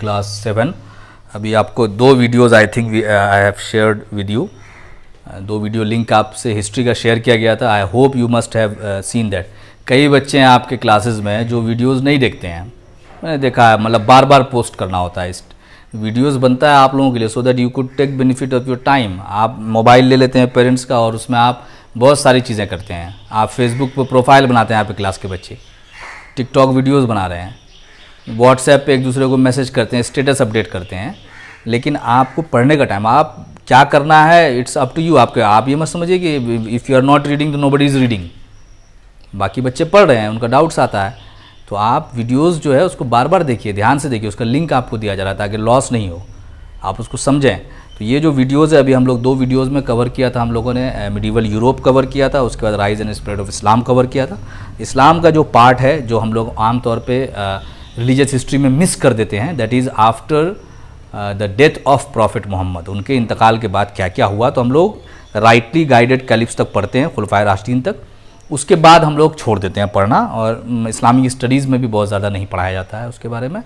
Class 7। अभी आपको दो videos I think I have shared with you, दो वीडियो लिंक आपसे हिस्ट्री का शेयर किया गया था। I hope you must have seen that. कई बच्चे हैं आपके क्लासेस में जो वीडियोज़ नहीं देखते हैं, मैंने देखा है, मतलब बार बार पोस्ट करना होता है। इस वीडियोज़ बनता है आप लोगों के लिए so that you could take benefit of your time. आप मोबाइल ले लेते हैं पेरेंट्स का और उसमें आप बहुत सारी चीज़ें करते हैं। आप फेसबुक पर प्रोफाइल बनाते हैं, यहाँ पे क्लास के बच्चे टिकटॉक वीडियोज़ बना रहे हैं, व्हाट्सएप पे एक दूसरे को मैसेज करते हैं, स्टेटस अपडेट करते हैं। लेकिन आपको पढ़ने का टाइम, आप क्या करना है इट्स अप टू यू। आप ये मत समझिए कि if you are not reading तो नोबडी इज़ रीडिंग। बाकी बच्चे पढ़ रहे हैं, उनका डाउट्स आता है, तो आप वीडियोज़ जो है उसको बार बार देखिए, ध्यान से देखिए। उसका लिंक आपको दिया जा रहा है ताकि लॉस नहीं हो, आप उसको समझें। तो ये जो वीडियोज़ है, अभी हम लोग दो वीडियोज़ में कवर किया था। हम लोगों ने मिडीवल यूरोप कवर किया था, उसके बाद rise and spread of Islam cover किया था। इस्लाम का जो पार्ट है जो हम लोग आमतौर पे रिलीजियस हिस्ट्री में मिस कर देते हैं, that is after the death of prophet Muhammad. उनके इंतकाल के बाद क्या क्या हुआ, तो हम लोग राइटली गाइडेड कैलिफ्स तक पढ़ते हैं, खुलफाए राशिदीन तक। उसके बाद हम लोग छोड़ देते हैं पढ़ना, और इस्लामिक स्टडीज़ में भी बहुत ज़्यादा नहीं पढ़ाया जाता है उसके बारे में।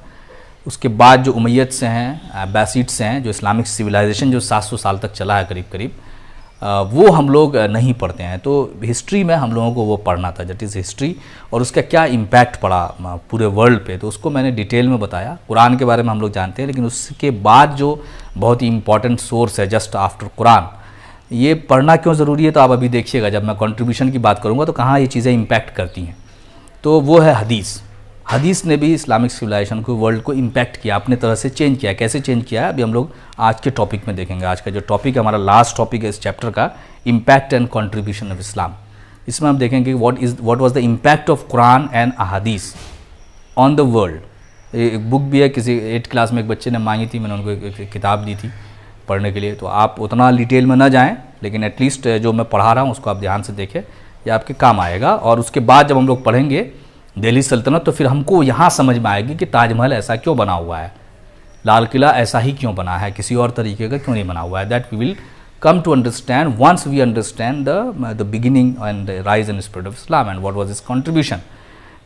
उसके बाद जो उमैयद से हैं, अब्बासिड से हैं, जो इस्लामिक सिविलाइजेशन जो 700 साल तक चला है करीब करीब, वो हम लोग नहीं पढ़ते हैं। तो हिस्ट्री में हम लोगों को वो पढ़ना था, दैट इज़ हिस्ट्री, और उसका क्या इम्पैक्ट पड़ा पूरे वर्ल्ड पे, तो उसको मैंने डिटेल में बताया। कुरान के बारे में हम लोग जानते हैं, लेकिन उसके बाद जो बहुत ही इंपॉर्टेंट सोर्स है जस्ट आफ्टर कुरान, ये पढ़ना क्यों ज़रूरी है, तो आप अभी देखिएगा जब मैं कंट्रीब्यूशन की बात करूँगा तो कहाँ ये चीज़ें इम्पैक्ट करती हैं। तो वो है हदीस। हदीस ने भी इस्लामिक सिविलाइजेशन को, वर्ल्ड को इम्पैक्ट किया, अपने तरह से चेंज किया। कैसे चेंज किया है अभी हम लोग आज के टॉपिक में देखेंगे। आज का जो टॉपिक है, हमारा लास्ट टॉपिक है इस चैप्टर का, इम्पैक्ट एंड कंट्रीब्यूशन ऑफ इस्लाम। इसमें हम देखेंगे what was the impact of Quran and अहादीस ऑन द वर्ल्ड। एक बुक भी है, किसी 8th क्लास में एक बच्चे ने मांगी थी, मैंने उनको एक किताब दी थी पढ़ने के लिए। तो आप उतना डिटेल में ना जाएँ, लेकिन एटलीस्ट जो मैं पढ़ा रहा हूँ उसको आप ध्यान से देखें, ये आपके काम आएगा। और उसके बाद जब हम लोग पढ़ेंगे दिल्ली सल्तनत, तो फिर हमको यहाँ समझ में आएगी कि ताजमहल ऐसा क्यों बना हुआ है, लाल किला ऐसा ही क्यों बना है, किसी और तरीके का क्यों नहीं बना हुआ है। That we will come to understand once we understand the beginning and rise and spread of Islam and what was its contribution.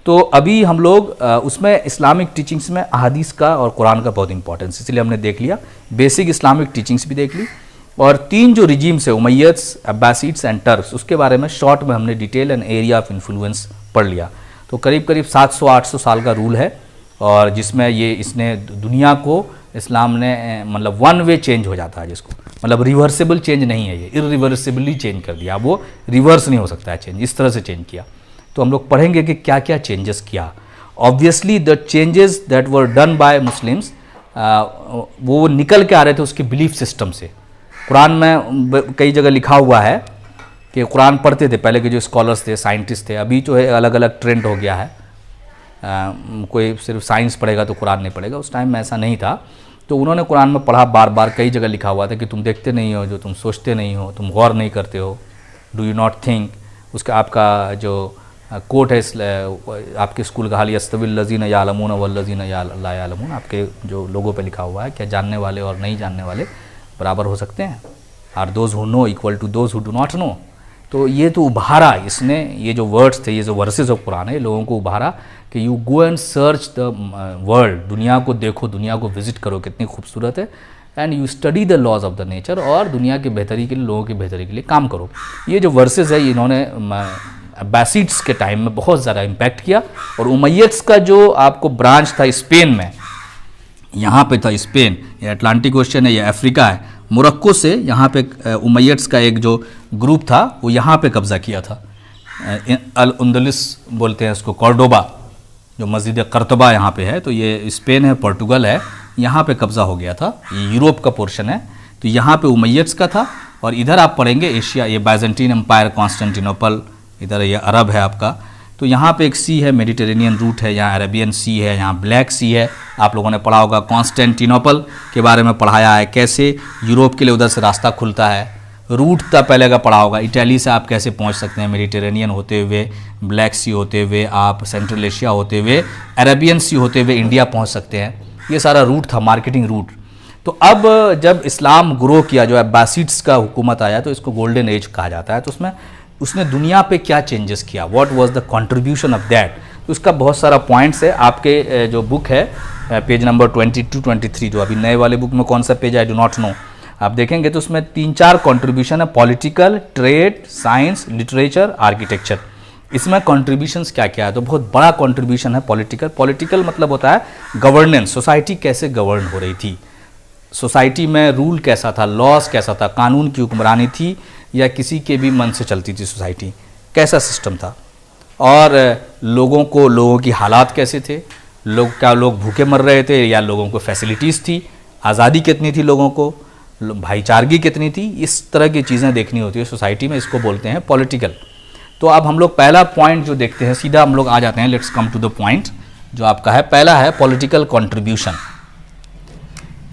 तो अभी हम लोग उसमें इस्लामिक टीचिंग्स में अहादीस का और कुरान का बहुत इंपॉर्टेंस, इसलिए हमने देख लिया। बेसिक इस्लामिक टीचिंग्स भी देख ली, और 3 जो रिजीम्स है, उमैयद्स, अब्बासिड्स एंड टर्क्स, उसके बारे में शॉर्ट में हमने detail and area of influence पढ़ लिया। तो करीब करीब 700-800 साल का रूल है, और जिसमें इसने दुनिया को, इस्लाम ने मतलब वन वे चेंज हो जाता है, जिसको मतलब रिवर्सिबल चेंज नहीं है, ये इरिवर्सिबली चेंज कर दिया। वो रिवर्स नहीं हो सकता है चेंज, इस तरह से चेंज किया। तो हम लोग पढ़ेंगे कि क्या क्या चेंजेस किया। Obviously the changes that were done by Muslims, वो निकल के आ रहे थे उसके बिलीफ सिस्टम से। कुरान में कई जगह लिखा हुआ है कि कुरान पढ़ते थे पहले के जो स्कॉलर्स थे, साइंटिस्ट थे। अभी जो है अलग अलग ट्रेंड हो गया है, कोई सिर्फ साइंस पढ़ेगा तो कुरान नहीं पढ़ेगा। उस टाइम में ऐसा नहीं था। तो उन्होंने कुरान में पढ़ा, बार बार कई जगह लिखा हुआ था कि तुम देखते नहीं हो, जो तुम सोचते नहीं हो, तुम गौर नहीं करते हो, डू यू नॉट थिंक। उसका आपका जो कोट है आपके स्कूल का, हाल यस्तविल लज़ीना यालमून वल्लज़ीना ला यालमून, आपके जो लोगों पे लिखा हुआ है, क्या जानने वाले और नहीं जानने वाले बराबर हो सकते हैं? Are those who know equal to those who do not know. तो ये तो उभारा इसने, ये जो वर्ड्स थे, ये जो वर्सेस ऑफ कुरान है, लोगों को उभारा कि you go and search the world, दुनिया को देखो, दुनिया को विजिट करो, कितनी खूबसूरत है, and you study the laws of the nature, और दुनिया की बेहतरी के लिए, लोगों की बेहतरी के लिए काम करो। ये जो वर्सेस है, इन्होंने अब्बासिड्स के टाइम में बहुत ज़्यादा इम्पैक्ट किया। और उमैयद्स का जो आपको ब्रांच था स्पेन में, यहाँ पे था स्पेन, ये अटलांटिक ओशन है, ये अफ्रीका है, मोरक्को से यहाँ पे उमैयद्स का एक जो ग्रुप था वो यहाँ पे कब्ज़ा किया था। अल अंदलुस बोलते हैं उसको, कॉर्डोबा, जो मस्जिद कर्तबा यहाँ पे है। तो ये स्पेन है, पोर्टुगल है, यहाँ पे कब्ज़ा हो गया था। ये यूरोप का पोर्शन है। तो यहाँ पे उमैयद्स का था। और इधर आप पढ़ेंगे एशिया, ये बाइजेंटीन एम्पायर, कॉन्स्टेंटिनोपल, इधर ये अरब है आपका। तो यहाँ पे एक सी है, मेडिटेरेनियन रूट है, यहाँ अरेबियन सी है, यहाँ ब्लैक सी है। आप लोगों ने पढ़ा होगा, कॉन्स्टेंटिनोपल के बारे में पढ़ाया है, कैसे यूरोप के लिए उधर से रास्ता खुलता है। रूट था पहले का पढ़ा होगा, इटली से आप कैसे पहुँच सकते हैं, मेडिटेरेनियन होते हुए, ब्लैक सी होते हुए, आप सेंट्रल एशिया होते हुए, अरेबियन सी होते हुए इंडिया पहुँच सकते हैं। ये सारा रूट था, मार्केटिंग रूट। तो अब जब इस्लाम ग्रो किया, जो अब्बासिड्स का हुकूमत आया, तो इसको गोल्डन एज कहा जाता है। तो उसमें उसने दुनिया पे क्या चेंजेस किया, what was the contribution of that, तो उसका बहुत सारा पॉइंट्स है। आपके जो बुक है पेज नंबर 22-23, जो अभी नए वाले बुक में कौन सा page I do not no, आप देखेंगे तो उसमें 3-4 कंट्रीब्यूशन है, political, trade, science, literature, architecture. इसमें कंट्रीब्यूशंस क्या क्या है, तो बहुत बड़ा कंट्रीब्यूशन है पॉलिटिकल। पॉलिटिकल मतलब होता है गवर्नेंस, सोसाइटी कैसे गवर्न हो रही थी, सोसाइटी में रूल कैसा था, लॉस कैसा था, कानून की हुक्मरानी थी या किसी के भी मन से चलती थी सोसाइटी, कैसा सिस्टम था, और लोगों की हालात कैसे थे, क्या लोग भूखे मर रहे थे या लोगों को फैसिलिटीज़ थी, आज़ादी कितनी थी लोगों को, भाईचारगी कितनी थी, इस तरह की चीज़ें देखनी होती है सोसाइटी में, इसको बोलते हैं पॉलिटिकल। तो अब हम लोग पहला पॉइंट जो देखते हैं, सीधा हम लोग आ जाते हैं, let's come to the point. जो आपका है पहला है पॉलिटिकल कंट्रीब्यूशन।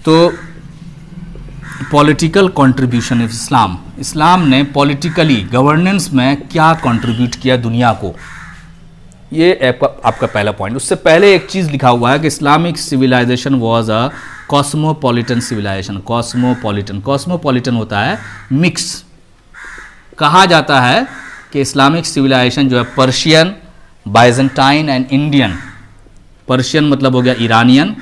तो पॉलिटिकल कंट्रीब्यूशन ऑफ इस्लाम, इस्लाम ने पॉलिटिकली गवर्नेंस में क्या कंट्रीब्यूट किया दुनिया को, ये आपका पहला पॉइंट। उससे पहले एक चीज़ लिखा हुआ है कि Islamic civilization was a cosmopolitan civilization. Cosmopolitan होता है मिक्स। कहा जाता है कि इस्लामिक सिविलाइजेशन जो है Persian, Byzantine and Indian, Persian मतलब हो गया ईरानियन,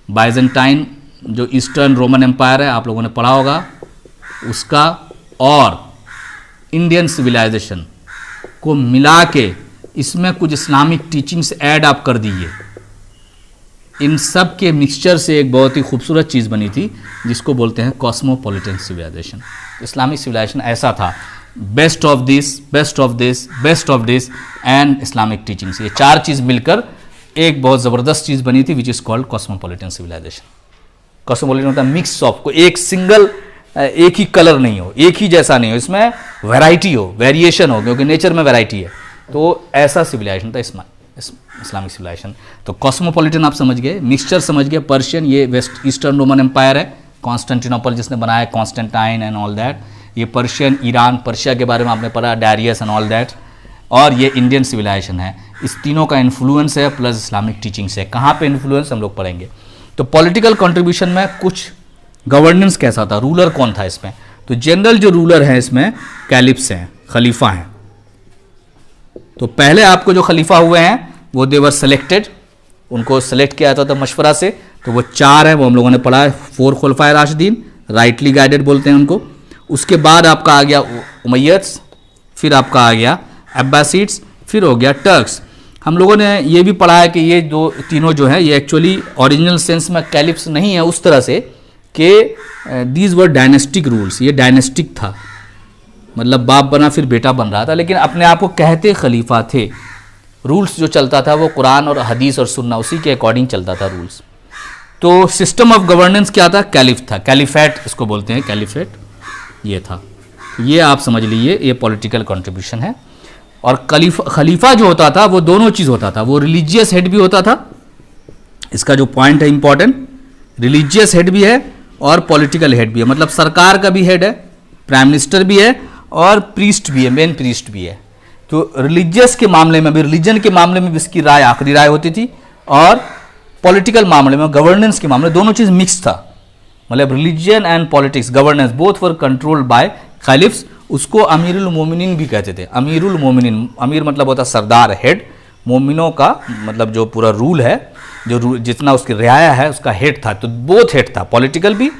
बाइजेंटाइन जो ईस्टर्न रोमन एम्पायर है आप लोगों ने पढ़ा होगा उसका, और इंडियन सिविलाइजेशन को मिला के इसमें कुछ इस्लामिक टीचिंग्स ऐड आप कर दीजिए, इन सब के मिक्सचर से एक बहुत ही खूबसूरत चीज़ बनी थी जिसको बोलते हैं कॉस्मोपॉलिटन सिविलाइजेशन। इस्लामिक सिविलाइजेशन ऐसा था, best of this, best of this, best of this and Islamic teachings, ये चार चीज़ मिलकर एक बहुत ज़बरदस्त चीज़ बनी थी which is called cosmopolitan civilization. Cosmopolitan होता है मिक्स ऑफ, को एक सिंगल, एक ही कलर नहीं हो, एक ही जैसा नहीं हो, इसमें वैरायटी हो, वेरिएशन हो, क्योंकि नेचर में वैरायटी है। तो ऐसा सिविलाइजेशन था इस्लामिक सिविलाइजेशन। तो कॉस्मोपॉलिटन आप समझ गए, मिक्सचर समझ गए। पर्शियन ये वेस्ट ईस्टर्न रोमन एम्पायर है, कॉन्स्टेंटिनोपल जिसने बनाया, कॉन्स्टेंटाइन एंड ऑल दैट, ये पर्शियन, ईरान, पर्शिया के बारे में आपने पढ़ा, डायरियस एंड ऑल दैट, और ये इंडियन सिविलाइजेशन है। इस तीनों का इन्फ्लुएंस है प्लस इस्लामिक टीचिंग्स है। कहाँ पे इन्फ्लुएंस हम लोग पढ़ेंगे। तो पॉलिटिकल कंट्रीब्यूशन में कुछ गवर्नेंस कैसा था, रूलर कौन था इसमें, तो जनरल जो रूलर है इसमें कैलिफ्स हैं, खलीफा हैं। तो पहले आपको जो खलीफा हुए हैं वो देवर सेलेक्टेड, उनको सेलेक्ट किया जाता था मशवरा से, तो वो चार हैं, वो हम लोगों ने पढ़ा है, 4 खुलफाए राशिदीन, राइटली गाइडेड बोलते हैं उनको। उसके बाद आपका आ गया उमैय्यद्स, फिर आपका आ गया अब्बासीड्स, फिर हो गया टर्क्स। हम लोगों ने ये भी पढ़ा है कि ये दो तीनों जो है ये एक्चुअली ओरिजिनल सेंस में कैलिफ्स नहीं है उस तरह से कि दीज वर डायनेस्टिक रूल्स, ये डायनेस्टिक था, मतलब बाप बना फिर बेटा बन रहा था, लेकिन अपने आप को कहते खलीफा थे। रूल्स जो चलता था वो कुरान और हदीस और सुन्ना उसी के अकॉर्डिंग चलता था रूल्स। तो सिस्टम ऑफ गवर्नेंस क्या था, कैलिफ था, कैलिफेट इसको बोलते हैं, कैलिफेट ये था। ये आप समझ लीजिए, ये पॉलिटिकल कंट्रीब्यूशन है। और खलीफा जो होता था वो दोनों चीज़ होता था, वो रिलीजियस हेड भी होता था, इसका जो पॉइंट है इंपॉर्टेंट, रिलीजियस हेड भी है और पॉलिटिकल हेड भी है, मतलब सरकार का भी हेड है, प्राइम मिनिस्टर भी है और प्रीस्ट भी है, मेन प्रीस्ट भी है। तो रिलीजियस के मामले में भी, रिलीजन के मामले में भी इसकी राय आखिरी राय होती थी, और पॉलिटिकल मामले में, गवर्नेंस के मामले, दोनों चीज़ मिक्स था, मतलब religion and politics, governance both were controlled by caliphs. उसको अमीरुल मोमिनीन भी कहते थे। अमीरुल मोमिनीन, अमीर मतलब होता सरदार, हेड, मोमिनों का मतलब जो पूरा रूल है, जो जितना उसकी रियाया है उसका हेड था। तो बोथ हेड था, पॉलिटिकल भी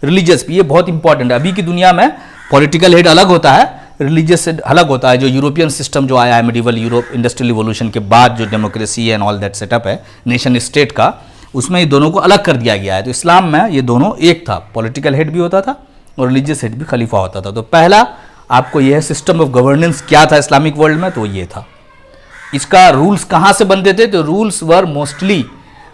रिलीजियस भी। ये बहुत इंपॉर्टेंट है। अभी की दुनिया में पॉलिटिकल हेड अलग होता है, रिलीजियस हेड अलग होता है। जो यूरोपियन सिस्टम जो आया है मिडिवल यूरोप, इंडस्ट्रियल रिवोल्यूशन के बाद जो democracy and all that setup है नेशन स्टेट का, उसमें ये दोनों को अलग कर दिया गया है। तो इस्लाम में ये दोनों एक था, पॉलिटिकल हेड भी होता था और रिलीजियस हेड भी खलीफा होता था। तो पहला आपको यह सिस्टम ऑफ गवर्नेंस क्या था इस्लामिक वर्ल्ड में, तो ये था। इसका रूल्स कहाँ से बनते थे, तो रूल्स वर मोस्टली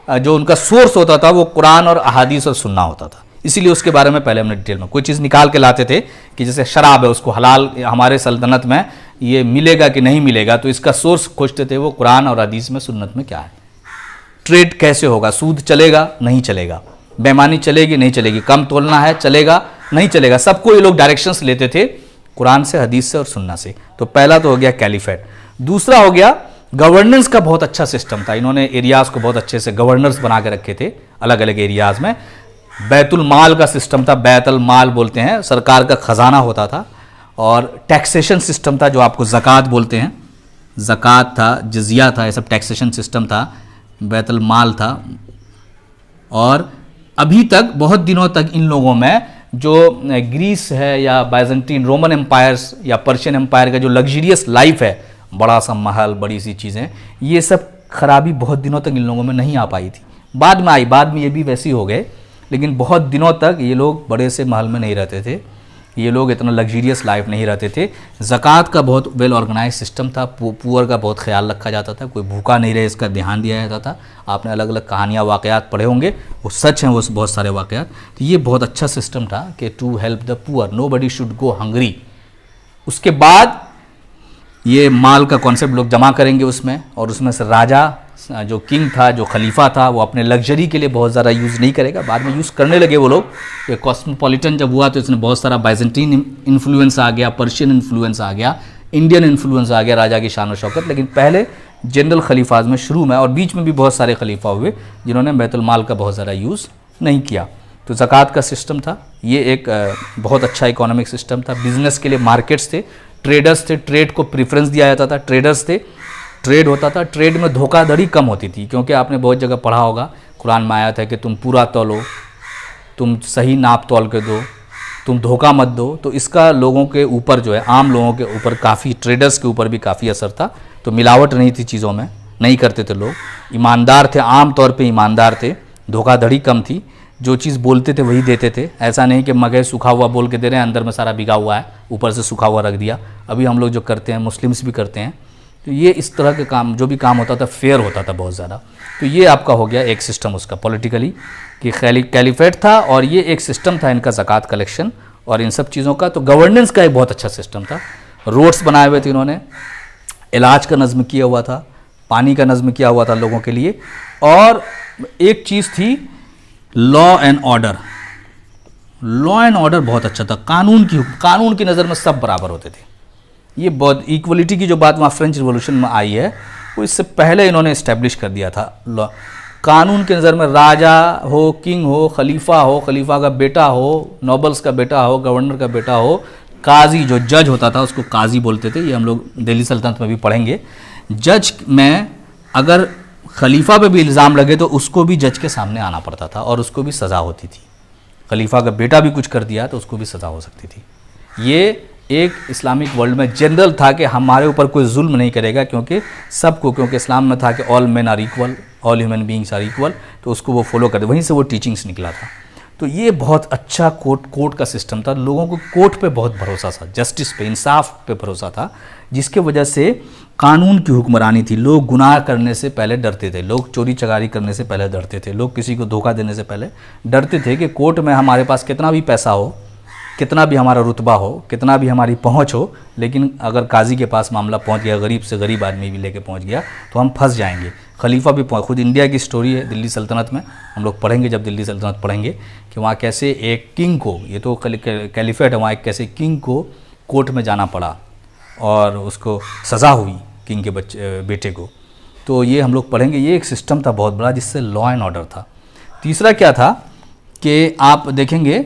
जो उनका सोर्स होता था वो कुरान और अहादीस और सुन्ना होता था। इसीलिए उसके बारे में पहले हमने डिटेल में कोई चीज़ निकाल के लाते थे कि जैसे शराब है, उसको हलाल हमारे सल्तनत में ये मिलेगा कि नहीं मिलेगा, तो इसका सोर्स खोजते थे वो कुरान और हदीस में, सुन्नत में क्या है। ट्रेड कैसे होगा, सूद चलेगा नहीं चलेगा, बेईमानी चलेगी नहीं चलेगी, कम तोलना है चलेगा नहीं चलेगा, सबको ये लोग डायरेक्शंस लेते थे कुरान से, हदीस से और सुन्ना से। तो पहला तो हो गया कैलिफेट। दूसरा हो गया गवर्नेंस का बहुत अच्छा सिस्टम था। इन्होंने एरियाज़ को बहुत अच्छे से गवर्नर्स बना के रखे थे अलग अलग एरियाज़ में। बैतुल माल का सिस्टम था, बैतुल माल बोलते हैं, सरकार का खजाना होता था। और टैक्सेशन सिस्टम था जो आपको ज़कात बोलते हैं, ज़कात था, जजिया था, ये सब टैक्सेशन सिस्टम था। बैतुल माल था, और अभी तक बहुत दिनों तक इन लोगों में जो ग्रीस है या बाइजेंटीन रोमन एम्पायर्स या पर्शियन एम्पायर का जो लग्जरियस लाइफ है, बड़ा सा महल, बड़ी सी चीज़ें, ये सब खराबी बहुत दिनों तक इन लोगों में नहीं आ पाई थी। बाद में आई, बाद में ये भी वैसे ही हो गए, लेकिन बहुत दिनों तक ये लोग बड़े से महल में नहीं रहते थे, ये लोग इतना लग्जरियस लाइफ नहीं रहते थे। ज़कात का बहुत वेल ऑर्गेनाइज सिस्टम था, पुअर का बहुत ख्याल रखा जाता था, कोई भूखा नहीं रहे इसका ध्यान दिया जाता था। आपने अलग अलग कहानियाँ वाक़यात पढ़े होंगे, वो सच हैं वो बहुत सारे वाक़यात। तो ये बहुत अच्छा सिस्टम था कि to help the poor, nobody should go hungry. उसके बाद ये माल का कॉन्सेप्ट लोग जमा करेंगे उसमें, और उसमें से राजा जो किंग था, जो खलीफा था, वो अपने लग्जरी के लिए बहुत ज़्यादा यूज़ नहीं करेगा। बाद में यूज़ करने लगे वो लोग। ये कॉस्मोपॉलिटन जब हुआ तो इसमें बहुत सारा बाइजेंटीन इन्फ्लुएंस आ गया, पर्शियन इन्फ्लुएंस आ गया, इंडियन इन्फ्लुएंस आ गया राजा की शान और शौकत। लेकिन पहले जनरल खलीफाज में शुरू में और बीच में भी बहुत सारे खलीफा हुए जिन्होंने बैतुल माल का बहुत ज़्यादा यूज़ नहीं किया। तो ज़कात का सिस्टम था, ये एक बहुत अच्छा इकोनॉमिक सिस्टम था। बिजनेस के लिए मार्केट्स थे, ट्रेडर्स थे, ट्रेड को प्रेफरेंस दिया जाता था, ट्रेडर्स थे, ट्रेड होता था। ट्रेड में धोखाधड़ी कम होती थी, क्योंकि आपने बहुत जगह पढ़ा होगा, कुरान में आया था कि तुम पूरा तौलो, तुम सही नाप तौल के दो, तुम धोखा मत दो। तो इसका लोगों के ऊपर जो है, आम लोगों के ऊपर काफ़ी, ट्रेडर्स के ऊपर भी काफ़ी असर था। तो मिलावट नहीं थी चीज़ों में, नहीं करते थे लोग, ईमानदार थे, आम तौर पे ईमानदार थे, धोखाधड़ी कम थी, जो चीज़ बोलते थे वही देते थे। ऐसा नहीं कि मगे सूखा हुआ बोल के दे रहे हैं, अंदर में सारा बिगा हुआ है, ऊपर से सूखा हुआ रख दिया। अभी हम लोग जो करते हैं, मुस्लिम्स भी करते हैं। तो ये इस तरह के काम, जो भी काम होता था फेयर होता था बहुत ज़्यादा। तो ये आपका हो गया एक सिस्टम उसका पॉलिटिकली कि कैलिफेट था, और ये एक सिस्टम था इनका ज़कात कलेक्शन और इन सब चीज़ों का। तो गवर्नेंस का एक बहुत अच्छा सिस्टम था। रोड्स बनाए हुए थे इन्होंने, इलाज का नज़्म किया हुआ था, पानी का नज़्म किया हुआ था लोगों के लिए। और एक चीज़ थी law and order. Law and order बहुत अच्छा था, कानून की नज़र में सब बराबर होते थे। ये बहुत इक्वलिटी की जो बात वहाँ फ्रेंच रिवॉल्यूशन में आई है, वो इससे पहले इन्होंने इस्टेब्लिश कर दिया था। कानून की नज़र में राजा हो, किंग हो, खलीफा का बेटा हो, नोबल्स का बेटा हो, गवर्नर का बेटा हो, काजी जो जज होता था उसको काजी बोलते थे। ये हम लोग दिल्ली सल्तनत में भी पढ़ेंगे। जज में अगर खलीफा पे भी इल्ज़ाम लगे तो उसको भी जज के सामने आना पड़ता था और उसको भी सज़ा होती थी। खलीफा का बेटा भी कुछ कर दिया तो उसको भी सज़ा हो सकती थी। ये एक इस्लामिक वर्ल्ड में जनरल था कि हमारे ऊपर कोई जुल्म नहीं करेगा, क्योंकि इस्लाम में था कि all man are equal, all human beings are equal. तो उसको वो फॉलो करते, वहीं से वो टीचिंग्स निकला था। तो ये बहुत अच्छा कोर्ट का सिस्टम था। लोगों को कोर्ट पे बहुत भरोसा था, जस्टिस पे, इंसाफ पे भरोसा था, जिसके वजह से कानून की हुक्मरानी थी। लोग गुनाह करने से पहले डरते थे, लोग चोरी चकारी करने से पहले डरते थे, लोग किसी को धोखा देने से पहले डरते थे कि कोर्ट में हमारे पास कितना भी पैसा हो, कितना भी हमारा रुतबा हो, कितना भी हमारी पहुंच हो, लेकिन अगर काजी के पास मामला पहुंच गया, गरीब से गरीब आदमी भी लेके पहुंच गया, तो हम फंस जाएंगे। खलीफा भी खुद इंडिया की स्टोरी है दिल्ली सल्तनत में, हम लोग पढ़ेंगे जब दिल्ली सल्तनत पढ़ेंगे कि वहाँ कैसे एक किंग को, ये तो कैलिफेट है, वहाँ एक कैसे किंग को कोर्ट में जाना पड़ा और उसको सज़ा हुई किंग के बेटे को। तो ये हम लोग पढ़ेंगे। ये एक सिस्टम था बहुत बड़ा जिससे लॉ एंड ऑर्डर था। तीसरा क्या था कि आप देखेंगे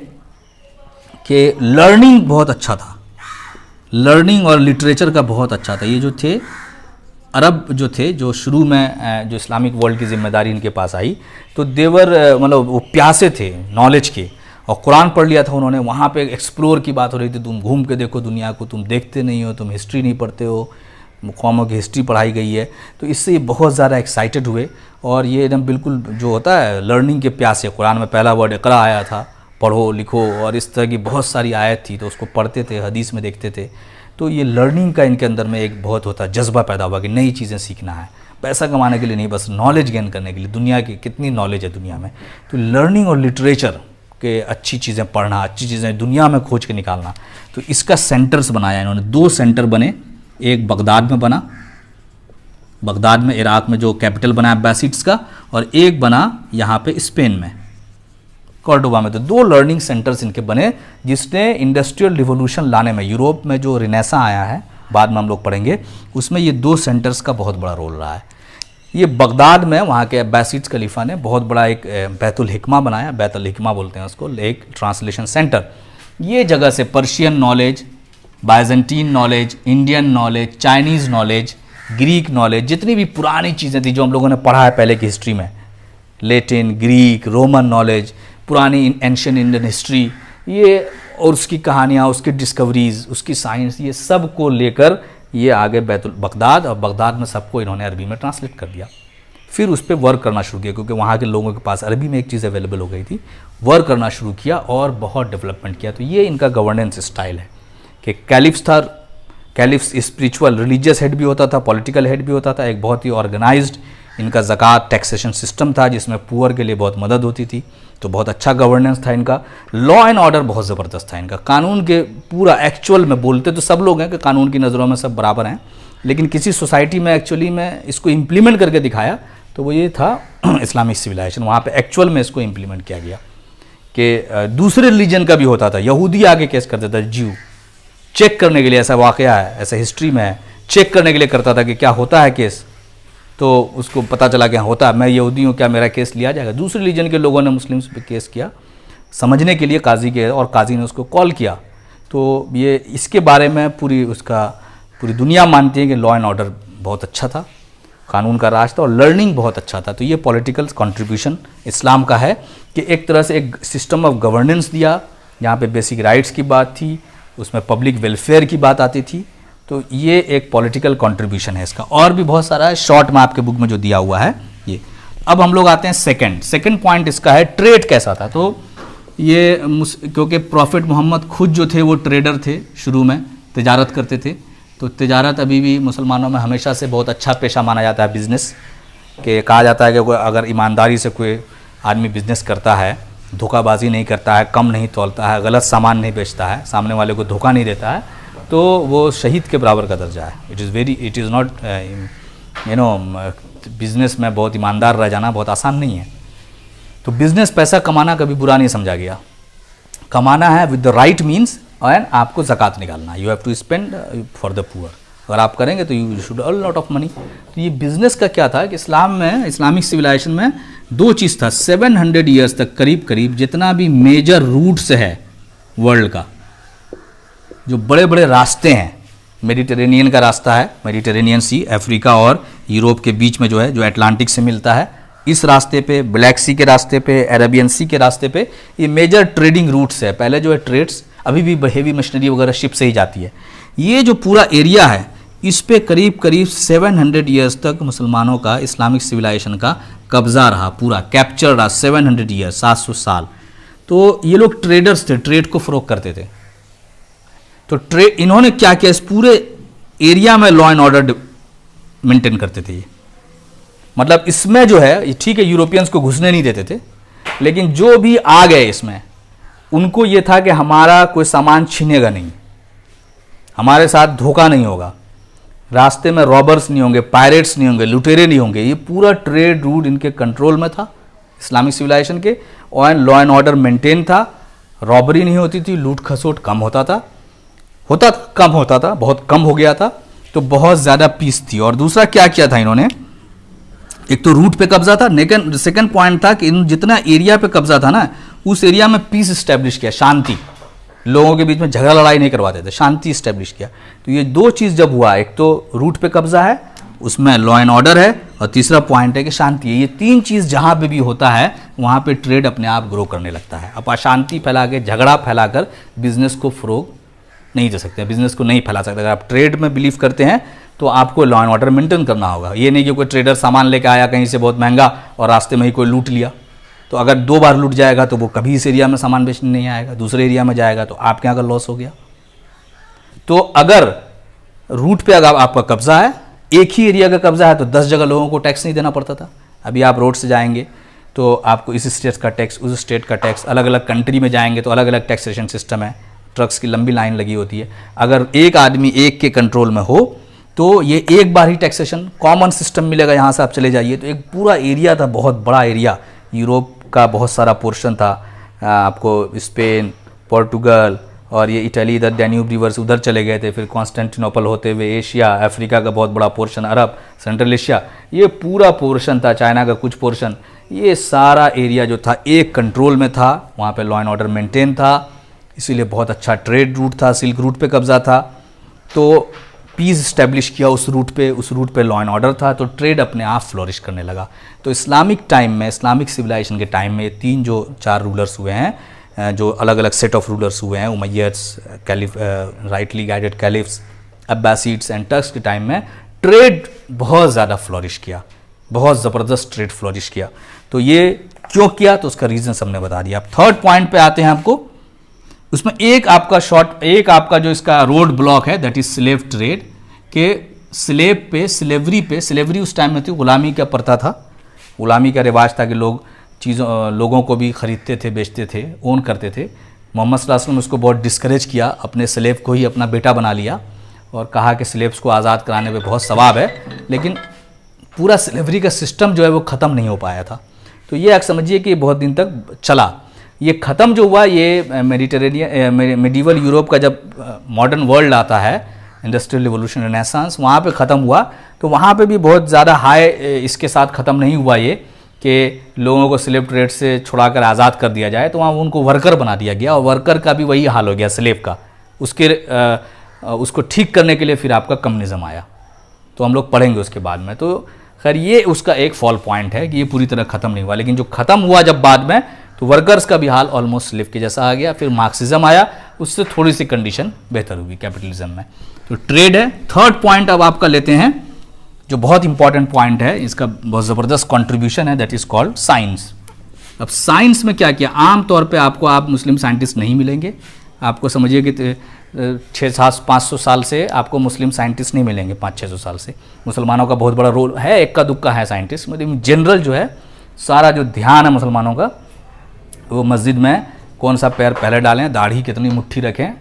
कि लर्निंग बहुत अच्छा था, लर्निंग और लिटरेचर का बहुत अच्छा था। ये जो थे अरब जो थे, जो शुरू में जो इस्लामिक वर्ल्ड की जिम्मेदारी इनके पास आई, तो देवर मतलब वो प्यासे थे नॉलेज के, और कुरान पढ़ लिया था उन्होंने। वहाँ पे एक्सप्लोर की बात हो रही थी, तुम घूम के देखो दुनिया को, तुम देखते नहीं हो, तुम हिस्ट्री नहीं पढ़ते हो, कौमों की हिस्ट्री पढ़ाई गई है। तो इससे ये बहुत ज़्यादा एक्साइटेड हुए, और ये एकदम बिल्कुल जो होता है लर्निंग के प्यासे। कुरान में पहला वर्ड इक़रा आया था, पढ़ो लिखो, और इस तरह की बहुत सारी आयत थी, तो उसको पढ़ते थे, हदीस में देखते थे। तो ये लर्निंग का इनके अंदर में एक बहुत होता जज्बा पैदा हुआ कि नई चीज़ें सीखना है, पैसा कमाने के लिए नहीं, बस नॉलेज गेन करने के लिए। दुनिया की कितनी नॉलेज है दुनिया में, तो लर्निंग और लिटरेचर के अच्छी चीज़ें पढ़ना, अच्छी चीज़ें दुनिया में खोज के निकालना। तो इसका सेंटर्स बनाया इन्होंने, 2 सेंटर बने। एक बगदाद में बना, बगदाद में इराक़ में जो कैपिटल बना अब्बासिड्स का, और एक बना यहाँ पे स्पेन में कॉर्डोबा में। तो 2 लर्निंग सेंटर्स इनके बने, जिसने इंडस्ट्रियल रिवोल्यूशन लाने में, यूरोप में जो रिनेसा आया है, बाद में हम लोग पढ़ेंगे, उसमें ये 2 सेंटर्स का बहुत बड़ा रोल रहा है। ये बगदाद में वहाँ के अब्बासिड खलीफा ने बहुत बड़ा एक बैतुल हिकमा बनाया, बैतुल हिकमा बोलते हैं उसको, एक ट्रांसलेशन सेंटर। ये जगह से Persian knowledge, Byzantine knowledge, Indian knowledge, Chinese knowledge, Greek knowledge, जितनी भी पुरानी चीज़ें थी जो हम लोगों ने पढ़ा है पहले की हिस्ट्री में, लेटिन, ग्रीक, रोमन नॉलेज, पुरानी एंशियंट इंडियन हिस्ट्री, ये और उसकी कहानियाँ, उसकी डिस्कवरीज, उसकी साइंस, ये सब को लेकर ये आगे बगदाद, और बगदाद में सबको इन्होंने अरबी में ट्रांसलेट कर दिया। फिर उस पर वर्क करना शुरू किया, क्योंकि वहाँ के लोगों के पास अरबी में एक चीज़ अवेलेबल हो गई थी। वर्क करना शुरू किया और बहुत डेवलपमेंट किया। तो ये इनका गवर्नेंस स्टाइल है कि कैलिफ्स था, कैलिफ्स स्पिरिचुअल रिलीजियस हेड भी होता था, पॉलिटिकल हेड भी होता था, एक बहुत ही ऑर्गेनाइज्ड इनका ज़कात टैक्सेशन सिस्टम था जिसमें पुअर के लिए बहुत मदद होती थी। तो बहुत अच्छा गवर्नेंस था इनका। लॉ एंड ऑर्डर बहुत ज़बरदस्त था इनका। कानून के पूरा एक्चुअल में बोलते तो सब लोग हैं कि कानून की नज़रों में सब बराबर हैं, लेकिन किसी सोसाइटी में एक्चुअली में इसको इम्प्लीमेंट करके दिखाया तो वो ये था इस्लामिक सिविलाइजेशन। वहाँ पे एक्चुअल में इसको इम्प्लीमेंट किया गया कि दूसरे रिलीजन का भी होता था। यहूदी आगे केस करता था, ज्यू चेक करने के लिए, ऐसा वाक़या है, ऐसा हिस्ट्री में है, चेक करने के लिए करता था कि क्या होता है केस। तो उसको पता चला कि होता है, मैं यहूदी हूँ, क्या मेरा केस लिया जाएगा। दूसरे रिलीजन के लोगों ने मुस्लिम्स पे केस किया समझने के लिए काजी के, और काजी ने उसको कॉल किया। तो ये इसके बारे में पूरी दुनिया मानती है कि लॉ एंड ऑर्डर बहुत अच्छा था, कानून का राज था, और लर्निंग बहुत अच्छा था। तो ये पॉलिटिकल कंट्रीब्यूशन इस्लाम का है कि एक तरह से एक सिस्टम ऑफ गवर्नेंस दिया, जहाँ पे बेसिक राइट्स की बात थी, उसमें पब्लिक वेलफेयर की बात आती थी। तो ये एक पॉलिटिकल कंट्रीब्यूशन है इसका। और भी बहुत सारा है, शॉर्ट में आपके बुक में जो दिया हुआ है ये। अब हम लोग आते हैं सेकंड पॉइंट इसका है, ट्रेड कैसा था। तो ये क्योंकि प्रॉफिट मोहम्मद खुद जो थे वो ट्रेडर थे, शुरू में तिजारत करते थे। तो तिजारत अभी भी मुसलमानों में हमेशा से बहुत अच्छा पेशा माना जाता है, बिज़नेस के। कहा जाता है कि अगर ईमानदारी से कोई आदमी बिज़नेस करता है, धोखाबाजी नहीं करता है, कम नहीं तोलता है, गलत सामान नहीं बेचता है, सामने वाले को धोखा नहीं देता है, तो वो शहीद के बराबर का दर्जा है। इट इज़ नॉट बिज़नेस में बहुत ईमानदार रह जाना बहुत आसान नहीं है। तो बिज़नेस पैसा कमाना कभी बुरा नहीं समझा गया। कमाना है with the right means, and आपको ज़कात निकालना, you have to spend for the poor. अगर आप करेंगे तो you should earn lot of money. तो ये बिज़नेस का क्या था कि इस्लाम में, इस्लामिक सिविलाइजेशन में दो चीज़ था। 700 ईयर्स तक करीब जितना भी मेजर रूट्स है वर्ल्ड का, जो बड़े बड़े रास्ते हैं, मेडिटेरेनियन का रास्ता है, मेडिटेरेनियन सी, अफ्रीका और यूरोप के बीच में जो है, जो अटलांटिक से मिलता है, इस रास्ते पे, ब्लैक सी के रास्ते पे, अरेबियन सी के रास्ते पे, ये मेजर ट्रेडिंग रूट्स है। पहले जो है ट्रेड्स, अभी भी हेवी मशीनरी वगैरह शिप से ही जाती है। ये जो पूरा एरिया है, इस पे करीब 700 ईयर्स तक मुसलमानों का, इस्लामिक सिविलाइजेशन का कब्जा रहा, पूरा कैप्चर रहा। 700 ईयर्स, 700 साल। तो ये लोग ट्रेडर्स थे, ट्रेड को फरोग करते थे। तो इन्होंने क्या किया, इस पूरे एरिया में लॉ एंड ऑर्डर मेंटेन करते थे ये। मतलब इसमें जो है, ठीक है, यूरोपियंस को घुसने नहीं देते थे, लेकिन जो भी आ गए इसमें, उनको ये था कि हमारा कोई सामान छीनेगा नहीं, हमारे साथ धोखा नहीं होगा, रास्ते में रॉबर्स नहीं होंगे, पायरेट्स नहीं होंगे, लुटेरे नहीं होंगे। ये पूरा ट्रेड रूट इनके कंट्रोल में था इस्लामिक सिविलाइजेशन के, और लॉ एंड ऑर्डर मेंटेन था, रॉबरी नहीं होती थी, लूट खसोट कम होता था, बहुत कम हो गया था। तो बहुत ज़्यादा पीस थी। और दूसरा क्या किया था इन्होंने, एक तो रूट पे कब्जा था, लेकिन सेकंड पॉइंट था कि इन जितना एरिया पे कब्जा था ना, उस एरिया में पीस इस्टेब्लिश किया, शांति, लोगों के बीच में झगड़ा लड़ाई नहीं करवाते थे, शांति इस्टेब्लिश किया। तो ये दो चीज़ जब हुआ, एक तो रूट पे कब्जा है, उसमें लॉ एंड ऑर्डर है, और तीसरा पॉइंट है कि शांति है। ये तीन चीज़ जहाँ पे भी होता है, वहाँ पे ट्रेड अपने आप ग्रो करने लगता है। अब अशांति फैला के, झगड़ा फैलाकर बिजनेस को फरोग नहीं दे सकते, बिजनेस को नहीं फैला सकते। अगर आप ट्रेड में बिलीव करते हैं तो आपको लॉ एंड ऑर्डर मेंटेन करना होगा। ये नहीं कि कोई ट्रेडर सामान लेके आया कहीं से बहुत महंगा और रास्ते में ही कोई लूट लिया, तो अगर 2 बार लूट जाएगा तो वो कभी इस एरिया में सामान बेचने नहीं आएगा, दूसरे एरिया में जाएगा तो आपके यहाँ का लॉस हो गया। तो अगर रूट पे अगर आपका कब्जा है, एक ही एरिया का कब्जा है, तो 10 जगह लोगों को टैक्स नहीं देना पड़ता था। अभी आप रोड से जाएंगे तो आपको इस स्टेट का टैक्स, उस स्टेट का टैक्स, अलग अलग कंट्री में जाएंगे तो अलग अलग टैक्सेशन सिस्टम है, ट्रक्स की लंबी लाइन लगी होती है। अगर एक आदमी एक के कंट्रोल में हो तो ये एक बार ही टैक्सेशन कॉमन सिस्टम मिलेगा। यहाँ से आप चले जाइए तो एक पूरा एरिया था, बहुत बड़ा एरिया, यूरोप का बहुत सारा पोर्शन था, आपको स्पेन, पोर्टुगल और ये इटली, इधर डैन्यूब रिवर से उधर चले गए थे, फिर कॉन्स्टेंटिनोपल होते हुए एशिया, अफ्रीका का बहुत बड़ा पोर्शन, अरब, सेंट्रल एशिया, ये पूरा पोर्शन था, चाइना का कुछ पोर्शन, ये सारा एरिया जो था एक कंट्रोल में था। वहाँ पे लॉ एंड ऑर्डर मेंटेन था, इसीलिए बहुत अच्छा ट्रेड रूट था, सिल्क रूट पे कब्जा था। तो पीस इस्टेब्लिश किया उस रूट पे लॉ एंड ऑर्डर था, तो ट्रेड अपने आप फ्लोरिश करने लगा। तो इस्लामिक टाइम में, इस्लामिक सिविलाइजेशन के टाइम में 4 रूलर्स हुए हैं, जो अलग अलग सेट ऑफ रूलर्स हुए हैं, Umayyads, caliph, rightly guided caliphs, Abbasids and Turks के टाइम में ट्रेड बहुत ज़्यादा फ्लोरिश किया, बहुत ज़बरदस्त ट्रेड फ्लोरिश किया। तो ये क्यों किया, तो उसका रीज़न हमने बता दिया। अब थर्ड पॉइंट पे आते हैं आपको। उसमें एक आपका जो इसका रोड ब्लॉक है, दैट इज स्लेव ट्रेड, के स्लेवरी उस टाइम में थी, गुलामी का प्रथा था, गुलामी का रिवाज था कि लोगों को भी खरीदते थे, बेचते थे, ओन करते थे। मोहम्मद सल्लल्लाहु अलैहि वसल्लम ने उसको बहुत डिस्करेज किया, अपने स्लेव को ही अपना बेटा बना लिया और कहा कि स्लेव्स को आज़ाद कराने में बहुत सवाब है, लेकिन पूरा स्लेवरी का सिस्टम जो है वो ख़त्म नहीं हो पाया था। तो ये आप समझिए कि बहुत दिन तक चला। ये ख़त्म जो हुआ, ये मेडिवल यूरोप का जब मॉडर्न वर्ल्ड आता है, इंडस्ट्रियल रिवोल्यूशन, रेनेसांस, वहाँ पे ख़त्म हुआ। तो वहाँ पे भी बहुत ज़्यादा हाई इसके साथ ख़त्म नहीं हुआ ये कि लोगों को स्लेव ट्रेड से छुड़ाकर आज़ाद कर दिया जाए, तो वहाँ उनको वर्कर बना दिया गया और वर्कर का भी वही हाल हो गया स्लेव का। उसको ठीक करने के लिए फिर आपका कम्युनिज्म आया, तो हम लोग पढ़ेंगे उसके बाद में। तो खैर ये उसका एक फॉल पॉइंट है कि ये पूरी तरह ख़त्म नहीं हुआ, लेकिन जो ख़त्म हुआ जब बाद में, तो वर्कर्स का भी हाल ऑलमोस्ट स्लेव के जैसा आ गया। फिर मार्क्सिज्म आया, उससे थोड़ी सी कंडीशन बेहतर हुई कैपिटलिज्म में। तो ट्रेड है। थर्ड पॉइंट अब आपका लेते हैं, जो बहुत इंपॉर्टेंट पॉइंट है, इसका बहुत ज़बरदस्त कंट्रीब्यूशन है, दैट इज़ कॉल्ड साइंस। अब साइंस में क्या किया, आमतौर पे आप मुस्लिम साइंटिस्ट नहीं मिलेंगे। आपको समझिए कि 500 साल से आपको मुस्लिम साइंटिस्ट नहीं मिलेंगे, 500-600 साल से। मुसलमानों का बहुत बड़ा रोल है, इक्का दुक्का है साइंटिस्ट, मतलब जनरल जो है सारा जो ध्यान है मुसलमानों का, वो मस्जिद में कौन सा पैर पहले डालें, दाढ़ी कितनी मुट्ठी रखें,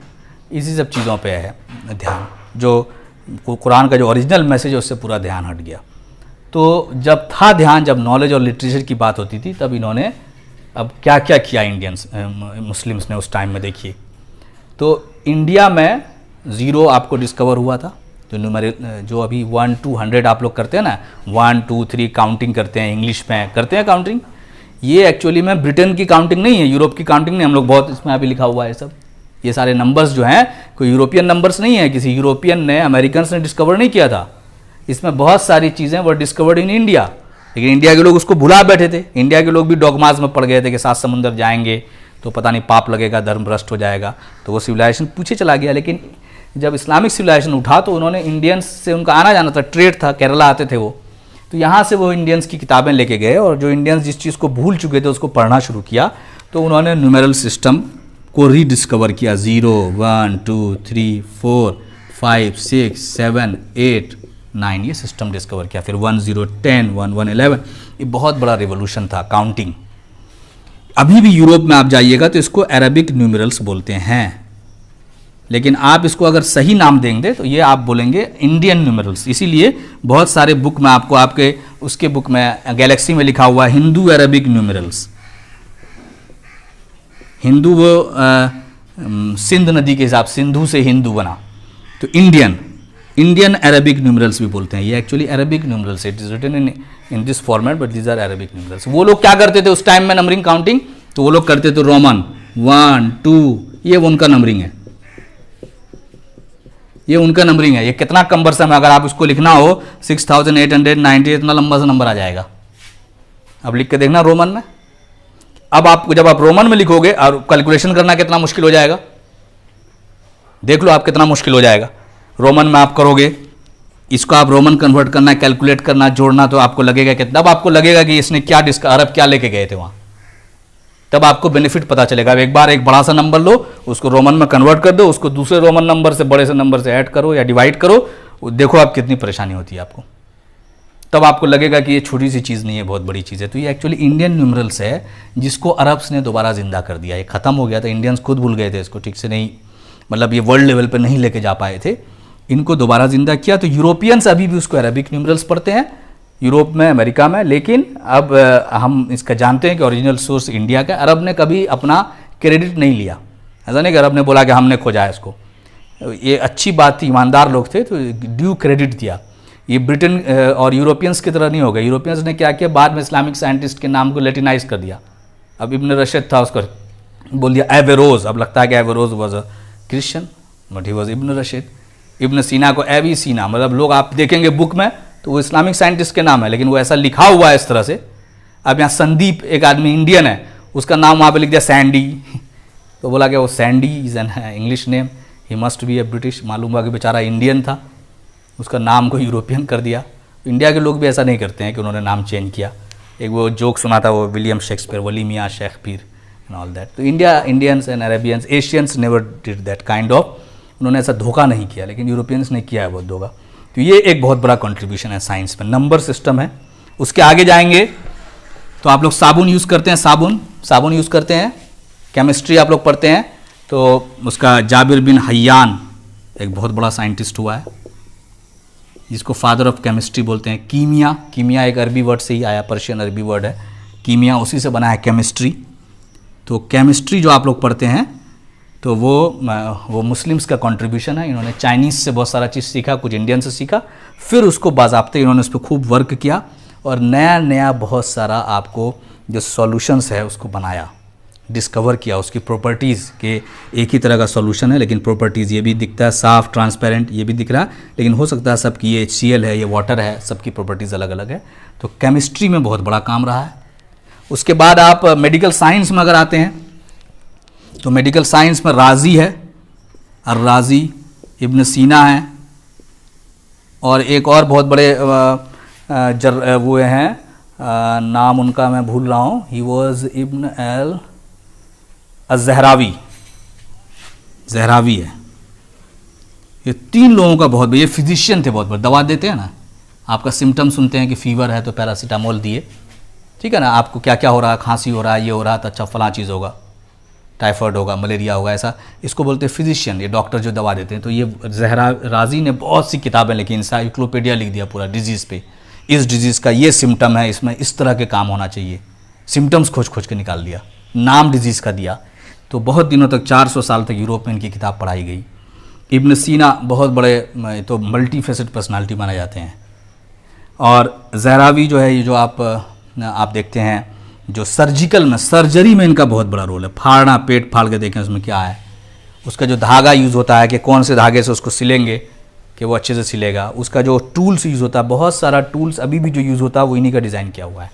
इसी सब चीज़ों पे है ध्यान। जो कुरान का जो ओरिजिनल मैसेज है उससे पूरा ध्यान हट गया। तो जब था ध्यान, जब नॉलेज और लिटरेचर की बात होती थी, तब इन्होंने अब क्या क्या किया इंडियंस मुस्लिम्स ने उस टाइम में। देखिए, तो इंडिया में 0 आपको डिस्कवर हुआ था। तो न्यूमेरिक जो अभी 1 to 100 आप लोग करते हैं ना, 1 2 3 काउंटिंग करते हैं, इंग्लिश में करते हैं काउंटिंग, ये एक्चुअली में ब्रिटेन की काउंटिंग नहीं है, यूरोप की काउंटिंग नहीं। हम लोग बहुत इसमें अभी लिखा हुआ है सब, ये सारे नंबर्स जो हैं कोई यूरोपियन नंबर्स नहीं है, किसी यूरोपियन ने, अमेरिकन ने डिस्कवर नहीं किया था। इसमें बहुत सारी चीज़ें वर डिस्कवर्ड इन इंडिया, लेकिन इंडिया के लोग उसको भुला बैठे थे। इंडिया के लोग भी डॉगमास में पड़ गए थे कि 7 समुंदर जाएंगे तो पता नहीं पाप लगेगा, धर्म भ्रष्ट हो जाएगा, तो वो सिविलाइजेशन पीछे चला गया। लेकिन जब इस्लामिक सिविलाइजेशन उठा तो उन्होंने इंडियंस से, उनका आना जाना था, ट्रेड था, केरला आते थे वो, तो यहाँ से वो इंडियंस की किताबें लेके गए और जो इंडियंस जिस चीज़ को भूल चुके थे उसको पढ़ना शुरू किया। तो उन्होंने न्यूमेरल सिस्टम को रीडिस्कवर किया। 0 1 2 3 4 5 6 7 8 9 ये सिस्टम डिस्कवर किया। फिर 1 0 10 1 1 11, ये बहुत बड़ा रिवोल्यूशन था काउंटिंग। अभी भी यूरोप में आप जाइएगा तो इसको अरबिक न्यूमेरल्स बोलते हैं, लेकिन आप इसको अगर सही नाम देंगे तो ये आप बोलेंगे इंडियन न्यूमेरल्स। इसीलिए बहुत सारे बुक में आपको, आपके उसके बुक में गैलेक्सी में लिखा हुआ हिंदू अरबिक न्यूमेरल्स। हिंदू वो सिंध नदी के हिसाब, सिंधु से हिंदू बना, तो इंडियन अरबिक न्यूमेरल्स भी बोलते हैं। ये actually Arabic numerals, it is written in this format, but these are Arabic numerals. वो लोग क्या करते थे उस टाइम में नंबरिंग काउंटिंग, तो वो लोग करते थे रोमन 1 2, ये उनका नंबरिंग है, ये उनका नंबरिंग है। ये कितना कम्बरसम है, अगर आप उसको लिखना हो 6890, इतना लंबा सा नंबर आ जाएगा। अब लिख के देखना रोमन में। अब आप जब आप रोमन में लिखोगे और कैलकुलेशन करना कितना मुश्किल हो जाएगा, देख लो आप कितना मुश्किल हो जाएगा। रोमन में आप करोगे, इसको आप रोमन कन्वर्ट करना, कैलकुलेट करना, जोड़ना, तो आपको लगेगा कितना, तब आपको लगेगा कि इसने क्या अरब क्या लेके गए थे वहां, तब आपको बेनिफिट पता चलेगा। एक बार एक बड़ा सा नंबर लो, उसको रोमन में कन्वर्ट कर दो, उसको दूसरे रोमन नंबर से, बड़े से नंबर से ऐड करो या डिवाइड करो, देखो आप कितनी परेशानी होती है आपको, तब आपको लगेगा कि ये छोटी सी चीज़ नहीं है, बहुत बड़ी चीज़ है। तो ये एक्चुअली इंडियन न्यूमरल्स है, जिसको अरब्स ने दोबारा जिंदा कर दिया। ये खत्म हो गया था, इंडियंस खुद भूल गए थे इसको ठीक से, नहीं मतलब ये वर्ल्ड लेवल पर नहीं लेके जा पाए थे, इनको दोबारा जिंदा किया। तो यूरोपियंस अभी भी उसको अरबिक न्यूमरल्स पढ़ते हैं यूरोप में, अमेरिका में, लेकिन अब हम इसका जानते हैं कि ओरिजिनल सोर्स इंडिया का। अरब ने कभी अपना क्रेडिट नहीं लिया, ऐसा नहीं कि अरब ने बोला कि हमने खोजा है इसको, ये अच्छी बात थी, ईमानदार लोग थे तो ड्यू क्रेडिट दिया। ये ब्रिटेन और यूरोपियंस की तरह नहीं हो गया। यूरोपियंस ने क्या किया, बाद में इस्लामिक साइंटिस्ट के नाम को लेटिनाइज कर दिया। अब इब्न रशीद था, उसको बोल दिया एवेरोज, अब लगता है कि Averroes was a Christian but he was Ibn Rashid. Ibn Sina को एबी सीना, मतलब लोग आप देखेंगे बुक में तो वो इस्लामिक साइंटिस्ट के नाम है, लेकिन वो ऐसा लिखा हुआ है इस तरह से। अब यहाँ संदीप एक आदमी इंडियन है, उसका नाम वहाँ पे लिख दिया सैंडी, तो बोला कि वो Sandy is an English name, he must be A British. मालूम हुआ कि बेचारा इंडियन था, उसका नाम को यूरोपियन कर दिया। इंडिया के लोग भी ऐसा नहीं करते हैं कि उन्होंने नाम चेंज किया। एक वो जोक सुना था वो विलियम शेक्सपियर, वली मियाँ शेक्सपियर एंड ऑल दैट। तो Indians and Arabians, Asians never did that kind of, उन्होंने ऐसा धोखा नहीं किया, लेकिन यूरोपियंस ने किया है बहुत धोखा। तो ये एक बहुत बड़ा कंट्रीब्यूशन है साइंस में, नंबर सिस्टम है। उसके आगे जाएंगे तो आप लोग साबुन यूज़ करते हैं, साबुन यूज़ करते हैं। केमिस्ट्री आप लोग पढ़ते हैं तो उसका जाबिर बिन हय्यान एक बहुत बड़ा साइंटिस्ट हुआ है, जिसको फादर ऑफ केमिस्ट्री बोलते हैं। कीमिया एक अरबी वर्ड से ही आया, पर्शियन अरबी वर्ड है कीमिया, उसी से बना है केमिस्ट्री। तो केमिस्ट्री जो आप लोग पढ़ते हैं तो वो मुस्लिम्स का कंट्रीब्यूशन है। इन्होंने चाइनीज़ से बहुत सारा चीज़ सीखा, कुछ इंडियन से सीखा, फिर उसको बाज़ाब्ते इन्होंने उस पर खूब वर्क किया और नया बहुत सारा आपको जो सॉल्यूशंस है उसको बनाया, डिस्कवर किया, उसकी प्रॉपर्टीज़ के एक ही तरह का सॉल्यूशन है, लेकिन प्रॉपर्टीज़ ये भी दिखता है साफ ट्रांसपेरेंट, ये भी दिख रहा है, लेकिन हो सकता है सबकी ये HCl है, ये वाटर है, सबकी प्रॉपर्टीज़ अलग अलग है। तो केमिस्ट्री में बहुत बड़ा काम रहा है। उसके बाद आप मेडिकल साइंस में अगर आते हैं तो मेडिकल साइंस में राजी है, अर्राजी, इब्न सीना है, और एक और बहुत बड़े वो हैं, नाम उनका मैं भूल रहा हूँ, ही वॉज इब्न अल ज़हरावी है। ये 3 लोगों का बहुत, ये फिजिशियन थे, बहुत बड़े दवा देते हैं ना, आपका सिम्टम सुनते हैं कि फीवर है तो पैरासीटामोल दिए, ठीक है ना, आपको क्या क्या हो रहा है, खांसी हो रहा है, ये हो रहा है, तो अच्छा फलां चीज़ होगा, टाइफाइड होगा, मलेरिया होगा, ऐसा, इसको बोलते हैं फिजिशियन, ये डॉक्टर जो दवा देते हैं। तो ये राजी ने बहुत सी किताबें लिखी, इंसाइक्लोपीडिया लिख दिया पूरा डिजीज़ पे, इस डिजीज़ का ये सिम्टम है, इसमें इस तरह के काम होना चाहिए, सिम्टम्स खोज के निकाल दिया, नाम डिजीज़ का दिया। तो बहुत दिनों तक 400 साल तक यूरोप में इनकी किताब पढ़ाई गई। इब्न सीना बहुत बड़े तो मल्टी फेसेट पर्सनालिटी माने जाते हैं। और ज़हरावी जो है, ये जो आप देखते हैं जो सर्जिकल में, सर्जरी में इनका बहुत बड़ा रोल है। फाड़ना, पेट फाड़ के देखें उसमें क्या है, उसका जो धागा यूज़ होता है कि कौन से धागे से उसको सिलेंगे कि वो अच्छे से सिलेगा, उसका जो टूल्स यूज़ होता है, बहुत सारा टूल्स अभी भी जो यूज़ होता है वो इन्हीं का डिज़ाइन किया हुआ है।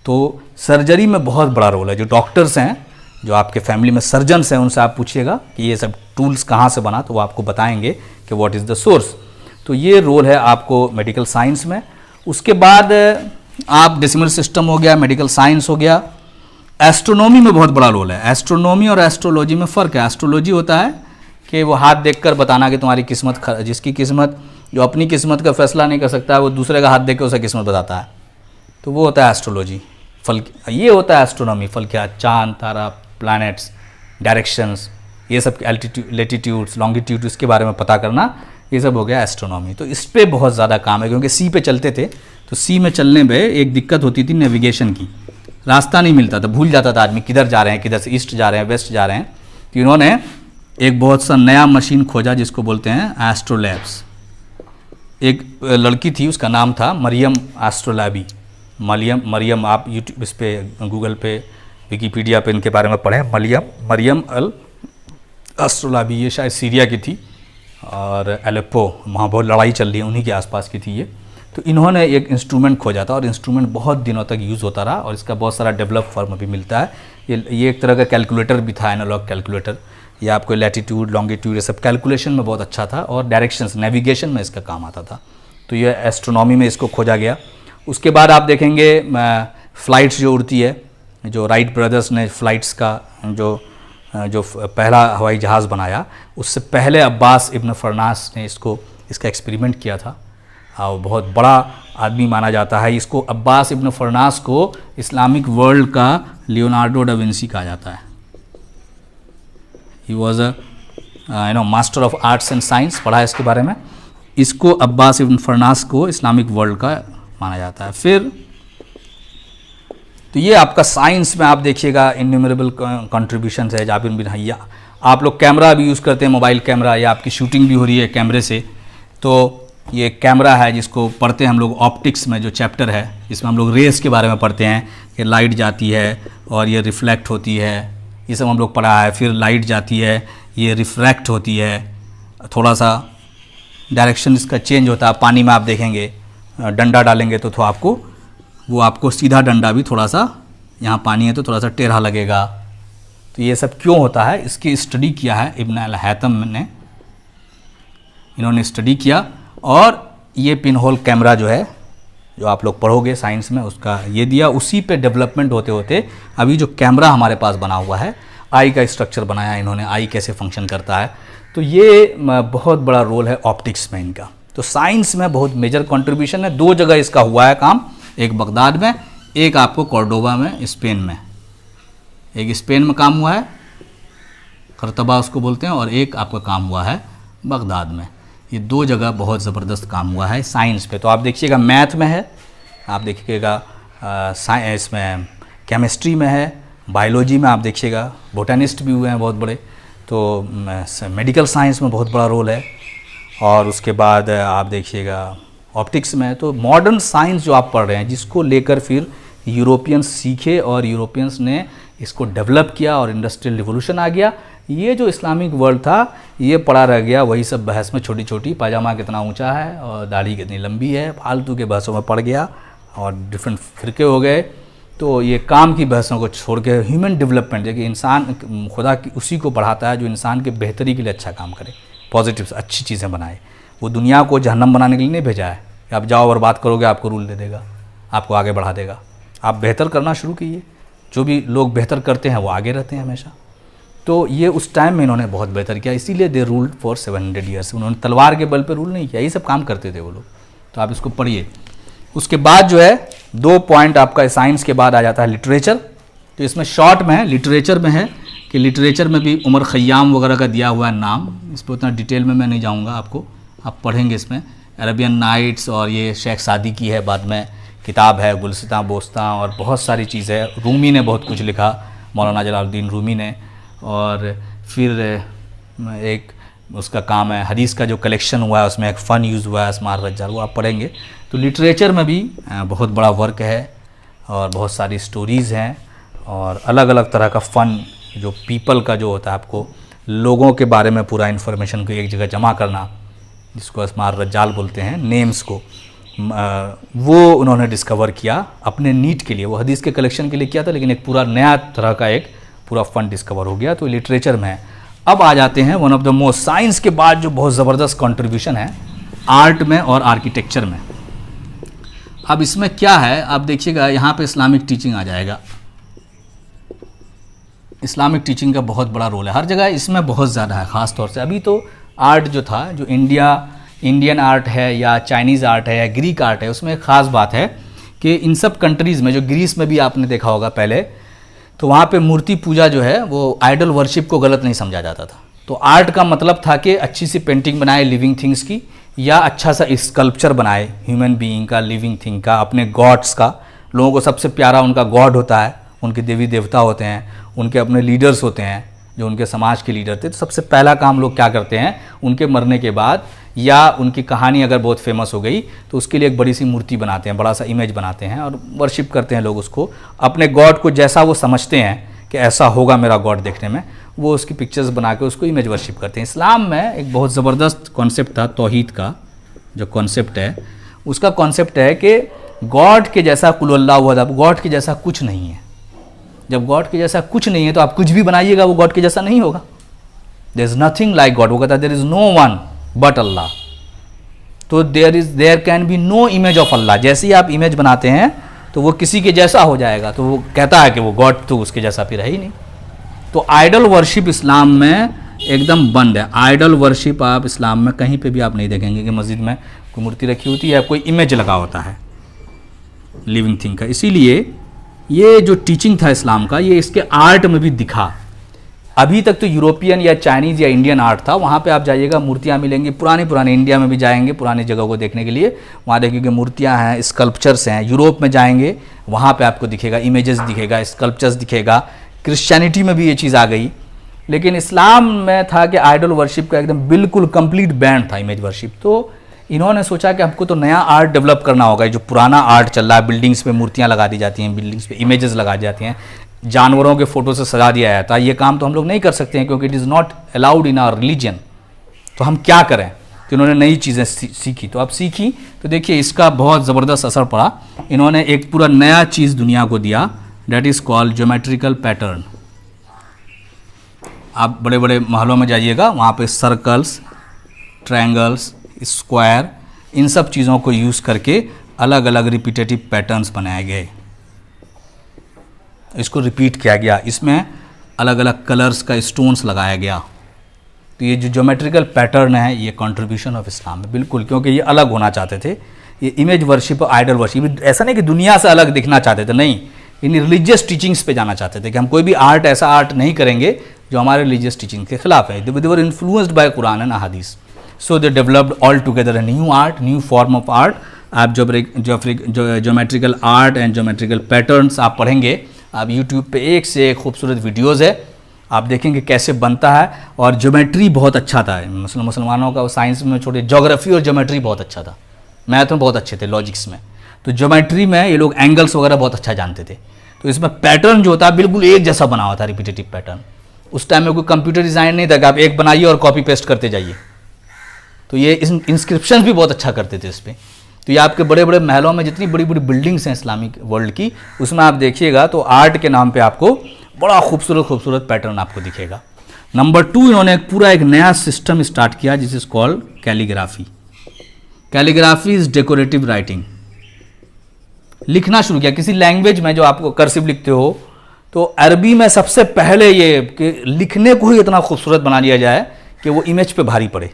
तो सर्जरी में बहुत बड़ा रोल है। जो डॉक्टर्स हैं, जो आपके फैमिली में सर्जन्स हैं, उनसे आप पूछिएगा कि ये सब टूल्स कहाँ से बना, तो वो आपको बताएंगे कि व्हाट इज़ द सोर्स। तो ये रोल है आपको मेडिकल साइंस में। उसके बाद आप डेसिमल सिस्टम हो गया, मेडिकल साइंस हो गया, एस्ट्रोनॉमी में बहुत बड़ा रोल है। एस्ट्रोनॉमी और एस्ट्रोलॉजी में फ़र्क है। एस्ट्रोलॉजी होता है कि वो हाथ देखकर बताना कि तुम्हारी किस्मत, जिसकी किस्मत, जो अपनी किस्मत का फैसला नहीं कर सकता है, वो दूसरे का हाथ देख के उसे किस्मत बताता है, तो वो होता है एस्ट्रोलॉजी। ये होता है एस्ट्रोनॉमी, फल्कियात, चांद, तारा, प्लैनेट्स, डायरेक्शंस, ये सब लेटीट्यूड्स, लॉन्गिट्यूड, इसके बारे में पता करना, ये सब हो गया एस्ट्रोनॉमी। तो इस पे बहुत ज़्यादा काम है, क्योंकि सी पे चलते थे, तो सी में चलने में एक दिक्कत होती थी नेविगेशन की, रास्ता नहीं मिलता था, भूल जाता था आदमी किधर जा रहे हैं, किधर से ईस्ट जा रहे हैं, वेस्ट जा रहे हैं। तो इन्होंने एक बहुत सा नया मशीन खोजा जिसको बोलते हैं एस्ट्रोलैब्स। एक लड़की थी, उसका नाम था मरियम एस्ट्रोलैबी। मरियम आप यूट्यूब इस पे, गूगल पे, विकीपीडिया पे इनके बारे में पढ़ें। मरियम अल एस्ट्रोलैबी, ये शायद सीरिया की थी और एलेप्पो, वहाँ बहुत लड़ाई चल रही है, उन्हीं के आसपास की थी ये। तो इन्होंने एक इंस्ट्रूमेंट खोजा था और इंस्ट्रूमेंट बहुत दिनों तक यूज़ होता रहा और इसका बहुत सारा डेवलप फॉर्म भी मिलता है। ये एक तरह का कैलकुलेटर भी था, एनालॉग कैलकुलेटर। ये आपको लैटिट्यूड, लॉन्गिट्यूड, ये सब कैलकुलेशन में बहुत अच्छा था और डायरेक्शंस, नेविगेशन में इसका काम आता था। तो ये एस्ट्रोनॉमी में इसको खोजा गया। उसके बाद आप देखेंगे फ़्लाइट्स जो उड़ती है, जो राइट ब्रदर्स ने फ़्लाइट्स का जो पहला हवाई जहाज़ बनाया, उससे पहले अब्बास इब्न फ़रनास ने इसका एक्सपेरिमेंट किया था और बहुत बड़ा आदमी माना जाता है इसको। अब्बास इब्न फ़रनास को इस्लामिक वर्ल्ड का लियोनार्डो डा विंसी कहा जाता है। He was a master of arts and science, पढ़ा है इसके बारे में। इसको अब्बास इब्न फ़रनास को इस्लामिक वर्ल्ड का माना जाता है। फिर तो ये आपका साइंस में आप देखिएगा इन्यूमरेबल कंट्रीब्यूशन है जाबिर बिन हय्या। आप लोग कैमरा भी यूज़ करते हैं, मोबाइल कैमरा, या आपकी शूटिंग भी हो रही है कैमरे से, तो ये कैमरा है जिसको पढ़ते हैं हम लोग ऑप्टिक्स में, जो चैप्टर है जिसमें हम लोग रेस के बारे में पढ़ते हैं कि लाइट जाती है और ये रिफ्लेक्ट होती है, ये सब हम लोग पढ़ा है। फिर लाइट जाती है, ये रिफ्रैक्ट होती है, थोड़ा सा डायरेक्शन इसका चेंज होता है। पानी में आप देखेंगे डंडा डालेंगे तो आपको वो आपको सीधा डंडा भी थोड़ा सा, यहाँ पानी है तो थोड़ा सा टेढ़ा लगेगा। तो ये सब क्यों होता है, इसकी स्टडी किया है इब्न अल हैतम ने, इन्होंने स्टडी किया। और ये पिन होल कैमरा जो है, जो आप लोग पढ़ोगे साइंस में, उसका ये दिया। उसी पे डेवलपमेंट होते होते अभी जो कैमरा हमारे पास बना हुआ है, आई का स्ट्रक्चर बनाया इन्होंने, आई कैसे फंक्शन करता है। तो ये बहुत बड़ा रोल है ऑप्टिक्स में इनका। तो साइंस में बहुत मेजर कंट्रीब्यूशन है। 2 जगह इसका हुआ है काम, एक बगदाद में, एक आपको कॉर्डोबा में स्पेन में। एक स्पेन में काम हुआ है, करतबा उसको बोलते हैं, और एक आपका काम हुआ है बगदाद में। ये 2 जगह बहुत ज़बरदस्त काम हुआ है साइंस पे। तो आप देखिएगा मैथ में है, आप देखिएगा इसमें केमिस्ट्री में है, बायोलॉजी में आप देखिएगा, बोटानिस्ट भी हुए हैं बहुत बड़े। तो मेडिकल साइंस में बहुत बड़ा रोल है। और उसके बाद आप देखिएगा ऑप्टिक्स में। तो मॉडर्न साइंस जो आप पढ़ रहे हैं, जिसको लेकर फिर यूरोपियंस सीखे और यूरोपियंस ने इसको डेवलप किया और इंडस्ट्रियल रिवोल्यूशन आ गया। ये जो इस्लामिक वर्ल्ड था, ये पड़ा रह गया वही सब बहस में, छोटी छोटी पायजामा कितना ऊंचा है और दाढ़ी कितनी लंबी है, फालतू के बहसों में पड़ गया और डिफरेंट फिरके हो गए। तो ये काम की बहसों को छोड़ के ह्यूमन डेवलपमेंट, देखिए इंसान खुदा की उसी को बढ़ाता है जो इंसान के बेहतरी के लिए अच्छा काम करे, पॉजिटिव अच्छी चीज़ें बनाए। वो दुनिया को जहन्नम बनाने के लिए नहीं भेजा है कि आप जाओ और बात करोगे आपको रूल दे देगा, आपको आगे बढ़ा देगा। आप बेहतर करना शुरू कीजिए। जो भी लोग बेहतर करते हैं वो आगे रहते हैं हमेशा। तो ये उस टाइम में इन्होंने बहुत बेहतर किया, इसीलिए दे रूल्ड फॉर 700 ईयर्स। उन्होंने तलवार के बल पे रूल नहीं किया, यही सब काम करते थे वो लोग। तो आप इसको पढ़िए। उसके बाद जो है 2 पॉइंट आपका साइंस के बाद आ जाता है लिटरेचर। तो इसमें शॉर्ट में है, लिटरेचर में है कि लिटरेचर में भी उमर खयाम वगैरह का दिया हुआ है नाम। इस पर उतना डिटेल में मैं नहीं जाऊँगा, आपको आप पढ़ेंगे इसमें। अरेबियन नाइट्स और ये शेख सादी की है, बाद में किताब है गुलसितां बोस्तां, और बहुत सारी चीज़ें। रूमी ने बहुत कुछ लिखा, मौलाना जलालुद्दीन रूमी ने। और फिर एक उसका काम है हदीस का जो कलेक्शन हुआ है, उसमें एक फ़न यूज़ हुआ है अस्मार रज्जाल, वो आप पढ़ेंगे। तो लिटरेचर में भी बहुत बड़ा वर्क है और बहुत सारी स्टोरीज़ हैं और अलग अलग तरह का फ़न, जो पीपल का जो होता है, आपको लोगों के बारे में पूरा इन्फॉर्मेशन को एक जगह जमा करना, जिसको अस्मार रज्जाल बोलते हैं, नेम्स को, वो उन्होंने डिस्कवर किया अपने नीट के लिए। वो हदीस के कलेक्शन के लिए किया था, लेकिन एक पूरा नया तरह का एक पूरा फंड डिस्कवर हो गया। तो लिटरेचर में है। अब आ जाते हैं one of the most, science के बाद जो बहुत ज़बरदस्त कंट्रीब्यूशन है, आर्ट में और आर्किटेक्चर में। अब इसमें क्या है, आप देखिएगा यहाँ पे इस्लामिक टीचिंग आ जाएगा। इस्लामिक टीचिंग का बहुत बड़ा रोल है हर जगह, इसमें बहुत ज़्यादा है ख़ास तौर से। अभी तो आर्ट जो था, जो इंडियन आर्ट है या चाइनीज़ आर्ट है या ग्रीक आर्ट है, उसमें एक ख़ास बात है कि इन सब कंट्रीज़ में, जो ग्रीस में भी आपने देखा होगा पहले, तो वहाँ पे मूर्ति पूजा जो है वो आइडल वर्शिप को गलत नहीं समझा जाता था। तो आर्ट का मतलब था कि अच्छी सी पेंटिंग बनाए लिविंग थिंग्स की, या अच्छा सा स्कल्पचर बनाए ह्यूमन बीइंग का, लिविंग थिंग का, अपने गॉड्स का। लोगों को सबसे प्यारा उनका गॉड होता है, उनके देवी देवता होते हैं, उनके अपने लीडर्स होते हैं जो उनके समाज के लीडर थे। तो सबसे पहला काम लोग क्या करते हैं, उनके मरने के बाद या उनकी कहानी अगर बहुत फेमस हो गई तो उसके लिए एक बड़ी सी मूर्ति बनाते हैं, बड़ा सा इमेज बनाते हैं और वर्शिप करते हैं लोग उसको। अपने गॉड को जैसा वो समझते हैं कि ऐसा होगा मेरा गॉड देखने में, वो उसकी पिक्चर्स बना के उसको इमेज वर्शिप करते हैं। इस्लाम में एक बहुत ज़बरदस्त कॉन्सेप्ट था तौहीद का, जो कॉन्सेप्ट है उसका कॉन्सेप्ट है कि गॉड के जैसा कुल अल्लाहु अहद, गॉड के जैसा कुछ नहीं है। जब गॉड के जैसा कुछ नहीं है तो आप कुछ भी बनाइएगा वो गॉड के जैसा नहीं होगा। There is nothing like God. वो कहता है there is no one but Allah. तो there can be no image of Allah. जैसे ही आप इमेज बनाते हैं तो वो किसी के जैसा हो जाएगा, तो वो कहता है कि वो गॉड तो उसके जैसा फिर है ही नहीं। तो आइडल वर्शिप इस्लाम में एकदम बंद है। आइडल वर्शिप आप इस्लाम में कहीं पे भी आप नहीं देखेंगे कि मस्जिद में कोई मूर्ति रखी होती है, कोई इमेज लगा होता है लिविंग थिंग का। इसीलिए ये जो टीचिंग था इस्लाम का, ये इसके आर्ट में भी दिखा। अभी तक तो यूरोपियन या चाइनीज़ या इंडियन आर्ट था, वहाँ पे आप जाइएगा मूर्तियाँ मिलेंगी पुरानी, इंडिया में भी जाएंगे पुरानी जगहों को देखने के लिए, वहाँ देखिएगा मूर्तियाँ हैं, स्कल्पचर्स हैं। यूरोप में जाएंगे वहाँ पे आपको दिखेगा, इमेजेस दिखेगा, स्कल्पचर्स दिखेगा। क्रिश्चियनिटी में भी ये चीज़ आ गई, लेकिन इस्लाम में था कि आइडल वर्शिप का एकदम बिल्कुल कंप्लीट बैन था, इमेज वर्शिप। तो इन्होंने सोचा कि हमको तो नया आर्ट डेवलप करना होगा। जो पुराना आर्ट चल रहा है, बिल्डिंग्स पे मूर्तियाँ लगा दी जाती हैं, बिल्डिंग्स पे इमेजेस लगा दी जाती हैं, जानवरों के फ़ोटो से सजा दिया जाता है, ये काम तो हम लोग नहीं कर सकते हैं क्योंकि it is not allowed in our religion. तो हम क्या करें, तो इन्होंने नई चीज़ें सीखी। तो अब सीखी तो देखिए इसका बहुत ज़बरदस्त असर पड़ा। इन्होंने एक पूरा नया चीज़ दुनिया को दिया, that is called geometrical pattern. आप बड़े बड़े महलों में जाइएगा, वहाँ पे सर्कल्स, ट्रायंगल्स, स्क्वायर, इन सब चीज़ों को यूज़ करके अलग अलग रिपीटेटिव पैटर्न्स बनाए गए, इसको रिपीट किया गया, इसमें अलग अलग कलर्स का स्टोन्स लगाया गया। तो ये जो ज्योमेट्रिकल पैटर्न है ये कंट्रीब्यूशन ऑफ इस्लाम है बिल्कुल, क्योंकि ये अलग होना चाहते थे। ये इमेज वर्शिप, आइडल वर्शिप, ऐसा नहीं कि दुनिया से अलग दिखना चाहते थे, नहीं, इन रिलीजियस टीचिंग्स पे जाना चाहते थे कि हम कोई भी आर्ट, ऐसा आर्ट नहीं करेंगे जो हमारे रिलीजियस टीचिंग के खिलाफ है। They were influenced by Quran and अहादीस, so they developed all together a new art, new form of art. आप geometrical art and geometrical patterns आप पढ़ेंगे, आप यूट्यूब पे एक से एक खूबसूरत वीडियोज़ है, आप देखेंगे कैसे बनता है। और ज्योमेट्री बहुत अच्छा था मुसलमानों का, साइंस में छोटे, ज्योग्राफी और ज्योमेट्री बहुत अच्छा था, मैथ में बहुत अच्छे थे, लॉजिक्स में। तो ज्योमेट्री में ये लोग एंगल्स वगैरह बहुत अच्छा जानते थे। तो इसमें पैटर्न जो होता है बिल्कुल एक जैसा बना हुआ था, रिपीटेटिव पैटर्न। उस टाइम में कोई कंप्यूटर डिज़ाइन नहीं था कि आप एक बनाइए और कॉपी पेस्ट करते जाइए। तो ये इंस्क्रिप्शन भी बहुत अच्छा करते थे इस पर। तो ये आपके बड़े बड़े महलों में जितनी बड़ी बड़ी बिल्डिंग्स हैं इस्लामिक वर्ल्ड की, उसमें आप देखिएगा तो आर्ट के नाम पे आपको बड़ा खूबसूरत खूबसूरत पैटर्न आपको दिखेगा। नंबर 2, इन्होंने एक नया सिस्टम स्टार्ट किया जिस is called calligraphy. Calligraphy is decorative writing. लिखना शुरू किया किसी लैंग्वेज में, जो आपको कर्सिव लिखते हो, तो अरबी में सबसे पहले ये कि लिखने को ही इतना खूबसूरत बना दिया जाए कि वो इमेज पे भारी पड़े।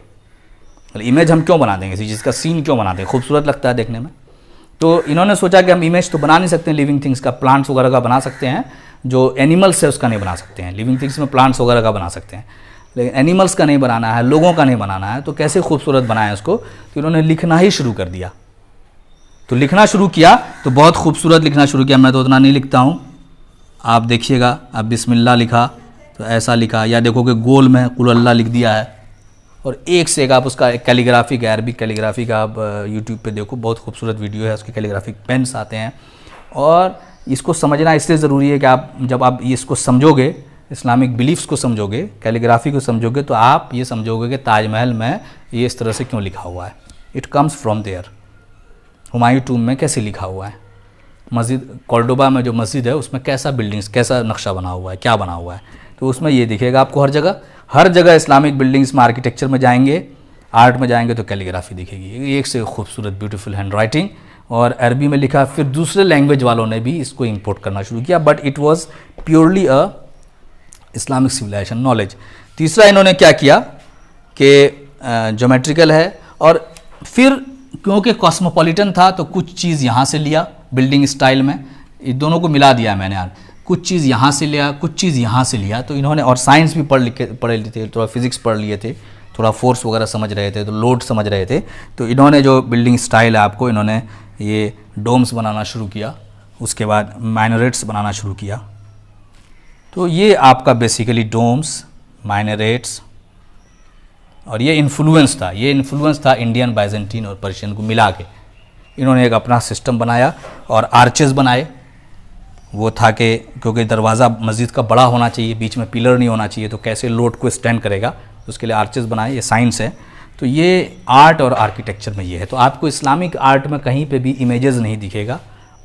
इमेज हम क्यों बना देंगे, किसी चीज़ का सीन क्यों बना देंगे, खूबसूरत लगता है देखने में। तो इन्होंने सोचा कि हम इमेज तो बना नहीं सकते लिविंग थिंग्स का, प्लांट्स वगैरह का बना सकते हैं, जो एनिमल्स है उसका नहीं बना सकते हैं। लिविंग थिंग्स में प्लांट्स वगैरह का बना सकते हैं, लेकिन एनिमल्स का नहीं बनाना है, लोगों का नहीं बनाना है, तो कैसे खूबसूरत बनाया उसको। तो इन्होंने लिखना ही शुरू कर दिया। तो लिखना शुरू किया तो बहुत खूबसूरत लिखना शुरू किया। मैं तो उतना नहीं लिखता हूँ, आप देखिएगा। अब बिस्मिल्लाह लिखा तो ऐसा लिखा, या देखो कि गोल में कुल अल्लाह लिख दिया है। और एक से एक आप उसका कैलीग्राफी का, अरबिक कैलीग्राफी का आप यूट्यूब पे देखो, बहुत खूबसूरत वीडियो है, उसके कैलीग्राफिक पेन्स आते हैं। और इसको समझना इसलिए ज़रूरी है कि आप जब आप इसको समझोगे, इस्लामिक बिलीफ्स को समझोगे, कैलीग्राफी को समझोगे, तो आप ये समझोगे कि ताजमहल में ये इस तरह से क्यों लिखा हुआ है। It comes from there. Humayun tomb में कैसे लिखा हुआ है, मस्जिद कॉर्डोबा में जो मस्जिद है उसमें कैसा बिल्डिंग्स, कैसा नक्शा बना हुआ है, क्या बना हुआ है, तो उसमें ये दिखेगा आपको हर जगह इस्लामिक बिल्डिंग्स में, आर्किटेक्चर में जाएंगे, आर्ट में जाएंगे तो कैलीग्राफी दिखेगी, एक से खूबसूरत ब्यूटीफुल हैंड राइटिंग। और अरबी में लिखा, फिर दूसरे लैंग्वेज वालों ने भी इसको इंपोर्ट करना शुरू किया, but it was purely a Islamic civilization knowledge. तीसरा इन्होंने क्या किया कि ज्योमेट्रिकल है, और फिर क्योंकि कॉस्मोपॉलिटन था तो कुछ चीज़ यहाँ से लिया बिल्डिंग स्टाइल में, इन दोनों को मिला दिया मैंने यार, कुछ चीज़ यहाँ से लिया, कुछ चीज़ यहाँ से लिया। तो इन्होंने, और साइंस भी पढ़ लिए थे, थोड़ा फिजिक्स पढ़ लिए थे, थोड़ा फोर्स वगैरह समझ रहे थे, तो लोड समझ रहे थे। तो इन्होंने जो बिल्डिंग स्टाइल है आपको, इन्होंने ये डोम्स बनाना शुरू किया, उसके बाद माइनरेट्स बनाना शुरू किया। तो ये आपका बेसिकली डोम्स, माइनरेट्स, और ये इन्फ्लुएंस था इंडियन, बाइजेंटीन और पर्शियन को मिला के इन्होंने एक अपना सिस्टम बनाया। और आर्चेस बनाए, वो था कि क्योंकि दरवाज़ा मस्जिद का बड़ा होना चाहिए, बीच में पिलर नहीं होना चाहिए, तो कैसे लोड को स्टैंड करेगा, उसके लिए आर्चेस बनाए। ये साइंस है। तो ये आर्ट और आर्किटेक्चर में ये है। तो आपको इस्लामिक आर्ट में कहीं पे भी इमेजेस नहीं दिखेगा,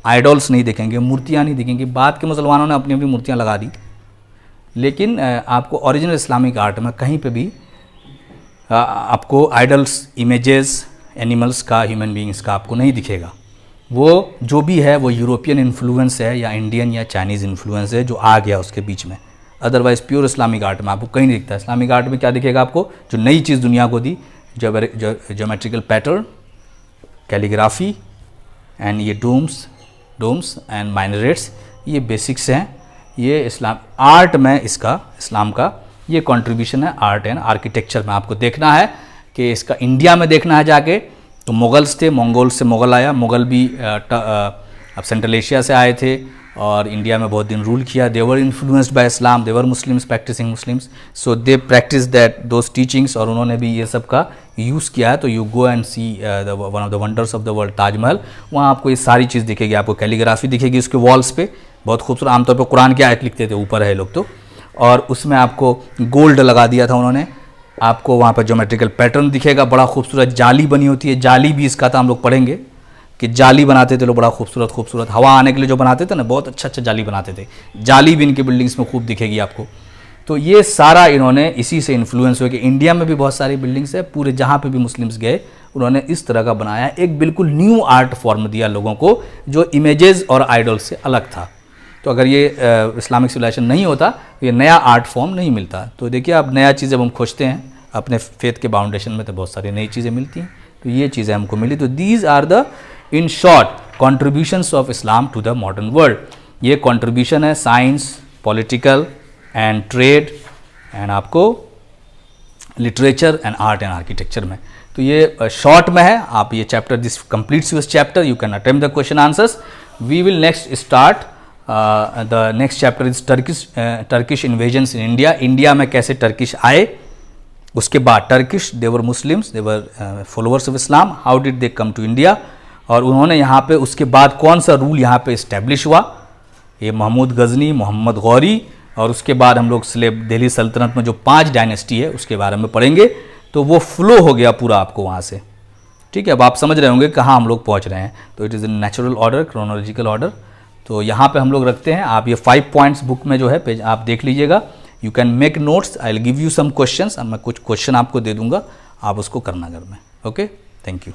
आइडल्स नहीं दिखेंगे, मूर्तियाँ नहीं दिखेंगी। बाद के मुसलमानों ने अपनी अपनी मूर्तियाँ लगा दी, लेकिन आपको ओरिजिनल इस्लामिक आर्ट में कहीं पे भी आपको आइडल्स, इमेजेस, एनिमल्स का, ह्यूमन बीइंग्स का आपको नहीं दिखेगा। वो जो भी है वो यूरोपियन इन्फ्लुएंस है, या इंडियन या चाइनीज़ इन्फ्लुएंस है जो आ गया उसके बीच में। अदरवाइज़ प्योर इस्लामिक आर्ट में आपको कहीं नहीं दिखता। इस्लामिक आर्ट में क्या दिखेगा आपको, जो नई चीज़ दुनिया को दी, ज्योमेट्रिकल पैटर्न, कैलीग्राफी एंड ये डोम्स एंड माइनरेट्स, ये बेसिक्स हैं। ये इस्लाम आर्ट में इसका, इस्लाम का ये कंट्रीब्यूशन है आर्ट एंड आर्किटेक्चर में। आपको देखना है कि इसका इंडिया में देखना है जाके, तो मुगल्स थे, मंगोल्स से मुगल आया, मुगल भी अब सेंट्रल एशिया से आए थे और इंडिया में बहुत दिन रूल किया। They were influenced by Islam, they were Muslims, practicing Muslims, so they practice that those teachings, और उन्होंने भी ये सब का यूज़ किया है। तो you go and see one of the wonders of the world, Taj Mahal, वहाँ आपको ये सारी चीज़ दिखेगी। आपको कैलीग्राफी दिखेगी उसके वॉल्स पे, बहुत खूबसूरत। आमतौर पर कुरान की आयत लिखते थे ऊपर है लोग तो, और उसमें आपको गोल्ड लगा दिया था उन्होंने, आपको वहाँ पर ज्योमेट्रिकल पैटर्न दिखेगा, बड़ा खूबसूरत जाली बनी होती है, जाली भी इसका था, हम लोग पढ़ेंगे कि जाली बनाते थे लोग, बड़ा खूबसूरत खूबसूरत हवा आने के लिए जो बनाते थे ना, बहुत अच्छा अच्छा जाली बनाते थे, जाली भी इनकी बिल्डिंग्स में खूब दिखेगी आपको। तो ये सारा इन्होंने इसी से इन्फ्लुएंस हो कि इंडिया में भी बहुत सारी बिल्डिंग्स है, पूरे जहाँ पे भी मुस्लिम्स गए उन्होंने इस तरह का बनाया, एक बिल्कुल न्यू आर्ट फॉर्म दिया लोगों को जो इमेजेस और आइडल से अलग था। तो अगर ये इस्लामिक सिविलाइजेशन नहीं होता तो ये नया आर्ट फॉर्म नहीं मिलता। तो देखिए आप नया चीज़ जब हम खोजते हैं अपने फेथ के बाउंडेशन में तो बहुत सारी नई चीज़ें मिलती हैं, तो ये चीज़ें हमको मिली। तो these are the in short contributions of Islam to the modern world. ये कॉन्ट्रीब्यूशन है science, political and trade and आपको literature and art and architecture में। तो ये शॉर्ट में है, आप ये chapter this completes this chapter, you can attempt the question answers. We will next start the next chapter is Turkish invasions in India. India में कैसे टर्किश आए, उसके बाद Turkish they were Muslims, they were followers of Islam, how did they come to India, और उन्होंने यहाँ पे उसके बाद कौन सा रूल यहाँ पे इस्टेब्लिश हुआ, ये महमूद गजनी, मोहम्मद गौरी, और उसके बाद हम लोग दिल्ली सल्तनत में जो 5 डायनेस्टी है उसके बारे में पढ़ेंगे। तो वो फ्लो हो गया पूरा आपको वहाँ से, ठीक है। अब आप समझ रहे होंगे कहाँ हम लोग पहुँच रहे हैं। तो it is in natural order, chronological order. तो यहाँ पे हम लोग रखते हैं, आप ये 5 पॉइंट्स बुक में जो है पेज आप देख लीजिएगा, you can make notes, I will give you some questions, अब मैं कुछ क्वेश्चन आपको दे दूंगा, आप उसको करना घर में। Okay, thank you.